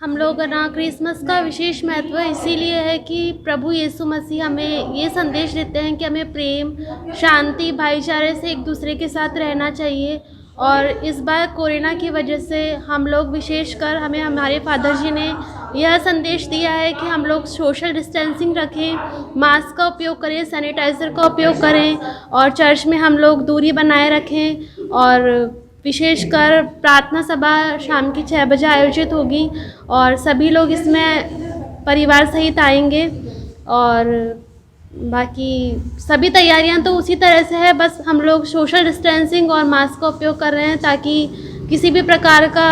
हम लोग ना क्रिसमस का विशेष महत्व इसीलिए है कि प्रभु यीशु मसीह हमें ये संदेश देते हैं कि हमें प्रेम, शांति, भाईचारे से एक दूसरे के साथ रहना चाहिए। और इस बार कोरोना की वजह से हम लोग विशेषकर हमारे फादर जी ने यह संदेश दिया है कि हम लोग सोशल डिस्टेंसिंग रखें, मास्क का उपयोग करें, सैनिटाइज़र का उपयोग करें और चर्च में हम लोग दूरी बनाए रखें। और विशेषकर प्रार्थना सभा शाम की 6 बजे आयोजित होगी और सभी लोग इसमें परिवार सहित आएंगे। और बाकी सभी तैयारियां तो उसी तरह से है, बस हम लोग सोशल डिस्टेंसिंग और मास्क का उपयोग कर रहे हैं ताकि किसी भी प्रकार का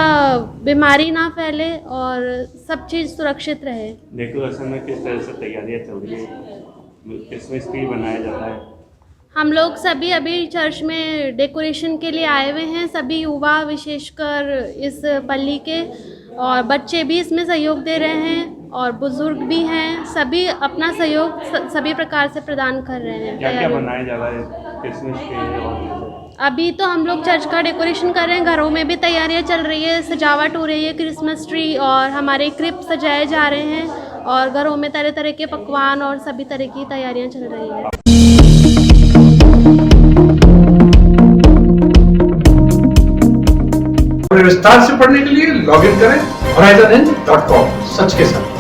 बीमारी ना फैले और सब चीज़ सुरक्षित रहे। डेकोरेशन में किस तरह से तैयारियां चल रही है? क्रिसमस ट्री बनाया जाता है। हम लोग सभी अभी चर्च में डेकोरेशन के लिए आए हुए हैं, सभी युवा विशेषकर इस पल्ली के, और बच्चे भी इसमें सहयोग दे रहे हैं और बुजुर्ग भी हैं, सभी अपना सहयोग सभी प्रकार से प्रदान कर रहे हैं। क्या क्या बनाया जा रहा है क्रिसमस के? अभी तो हम लोग चर्च का डेकोरेशन कर रहे हैं, घरों में भी तैयारियां चल रही है, सजावट हो रही है, क्रिसमस ट्री और हमारे क्रिप सजाए जा रहे हैं और घरों में तरह तरह के पकवान और सभी तरह की तैयारियां चल रही है। विस्तार से पढ़ने के लिए लॉग इन करें horizonn.com, सच के साथ।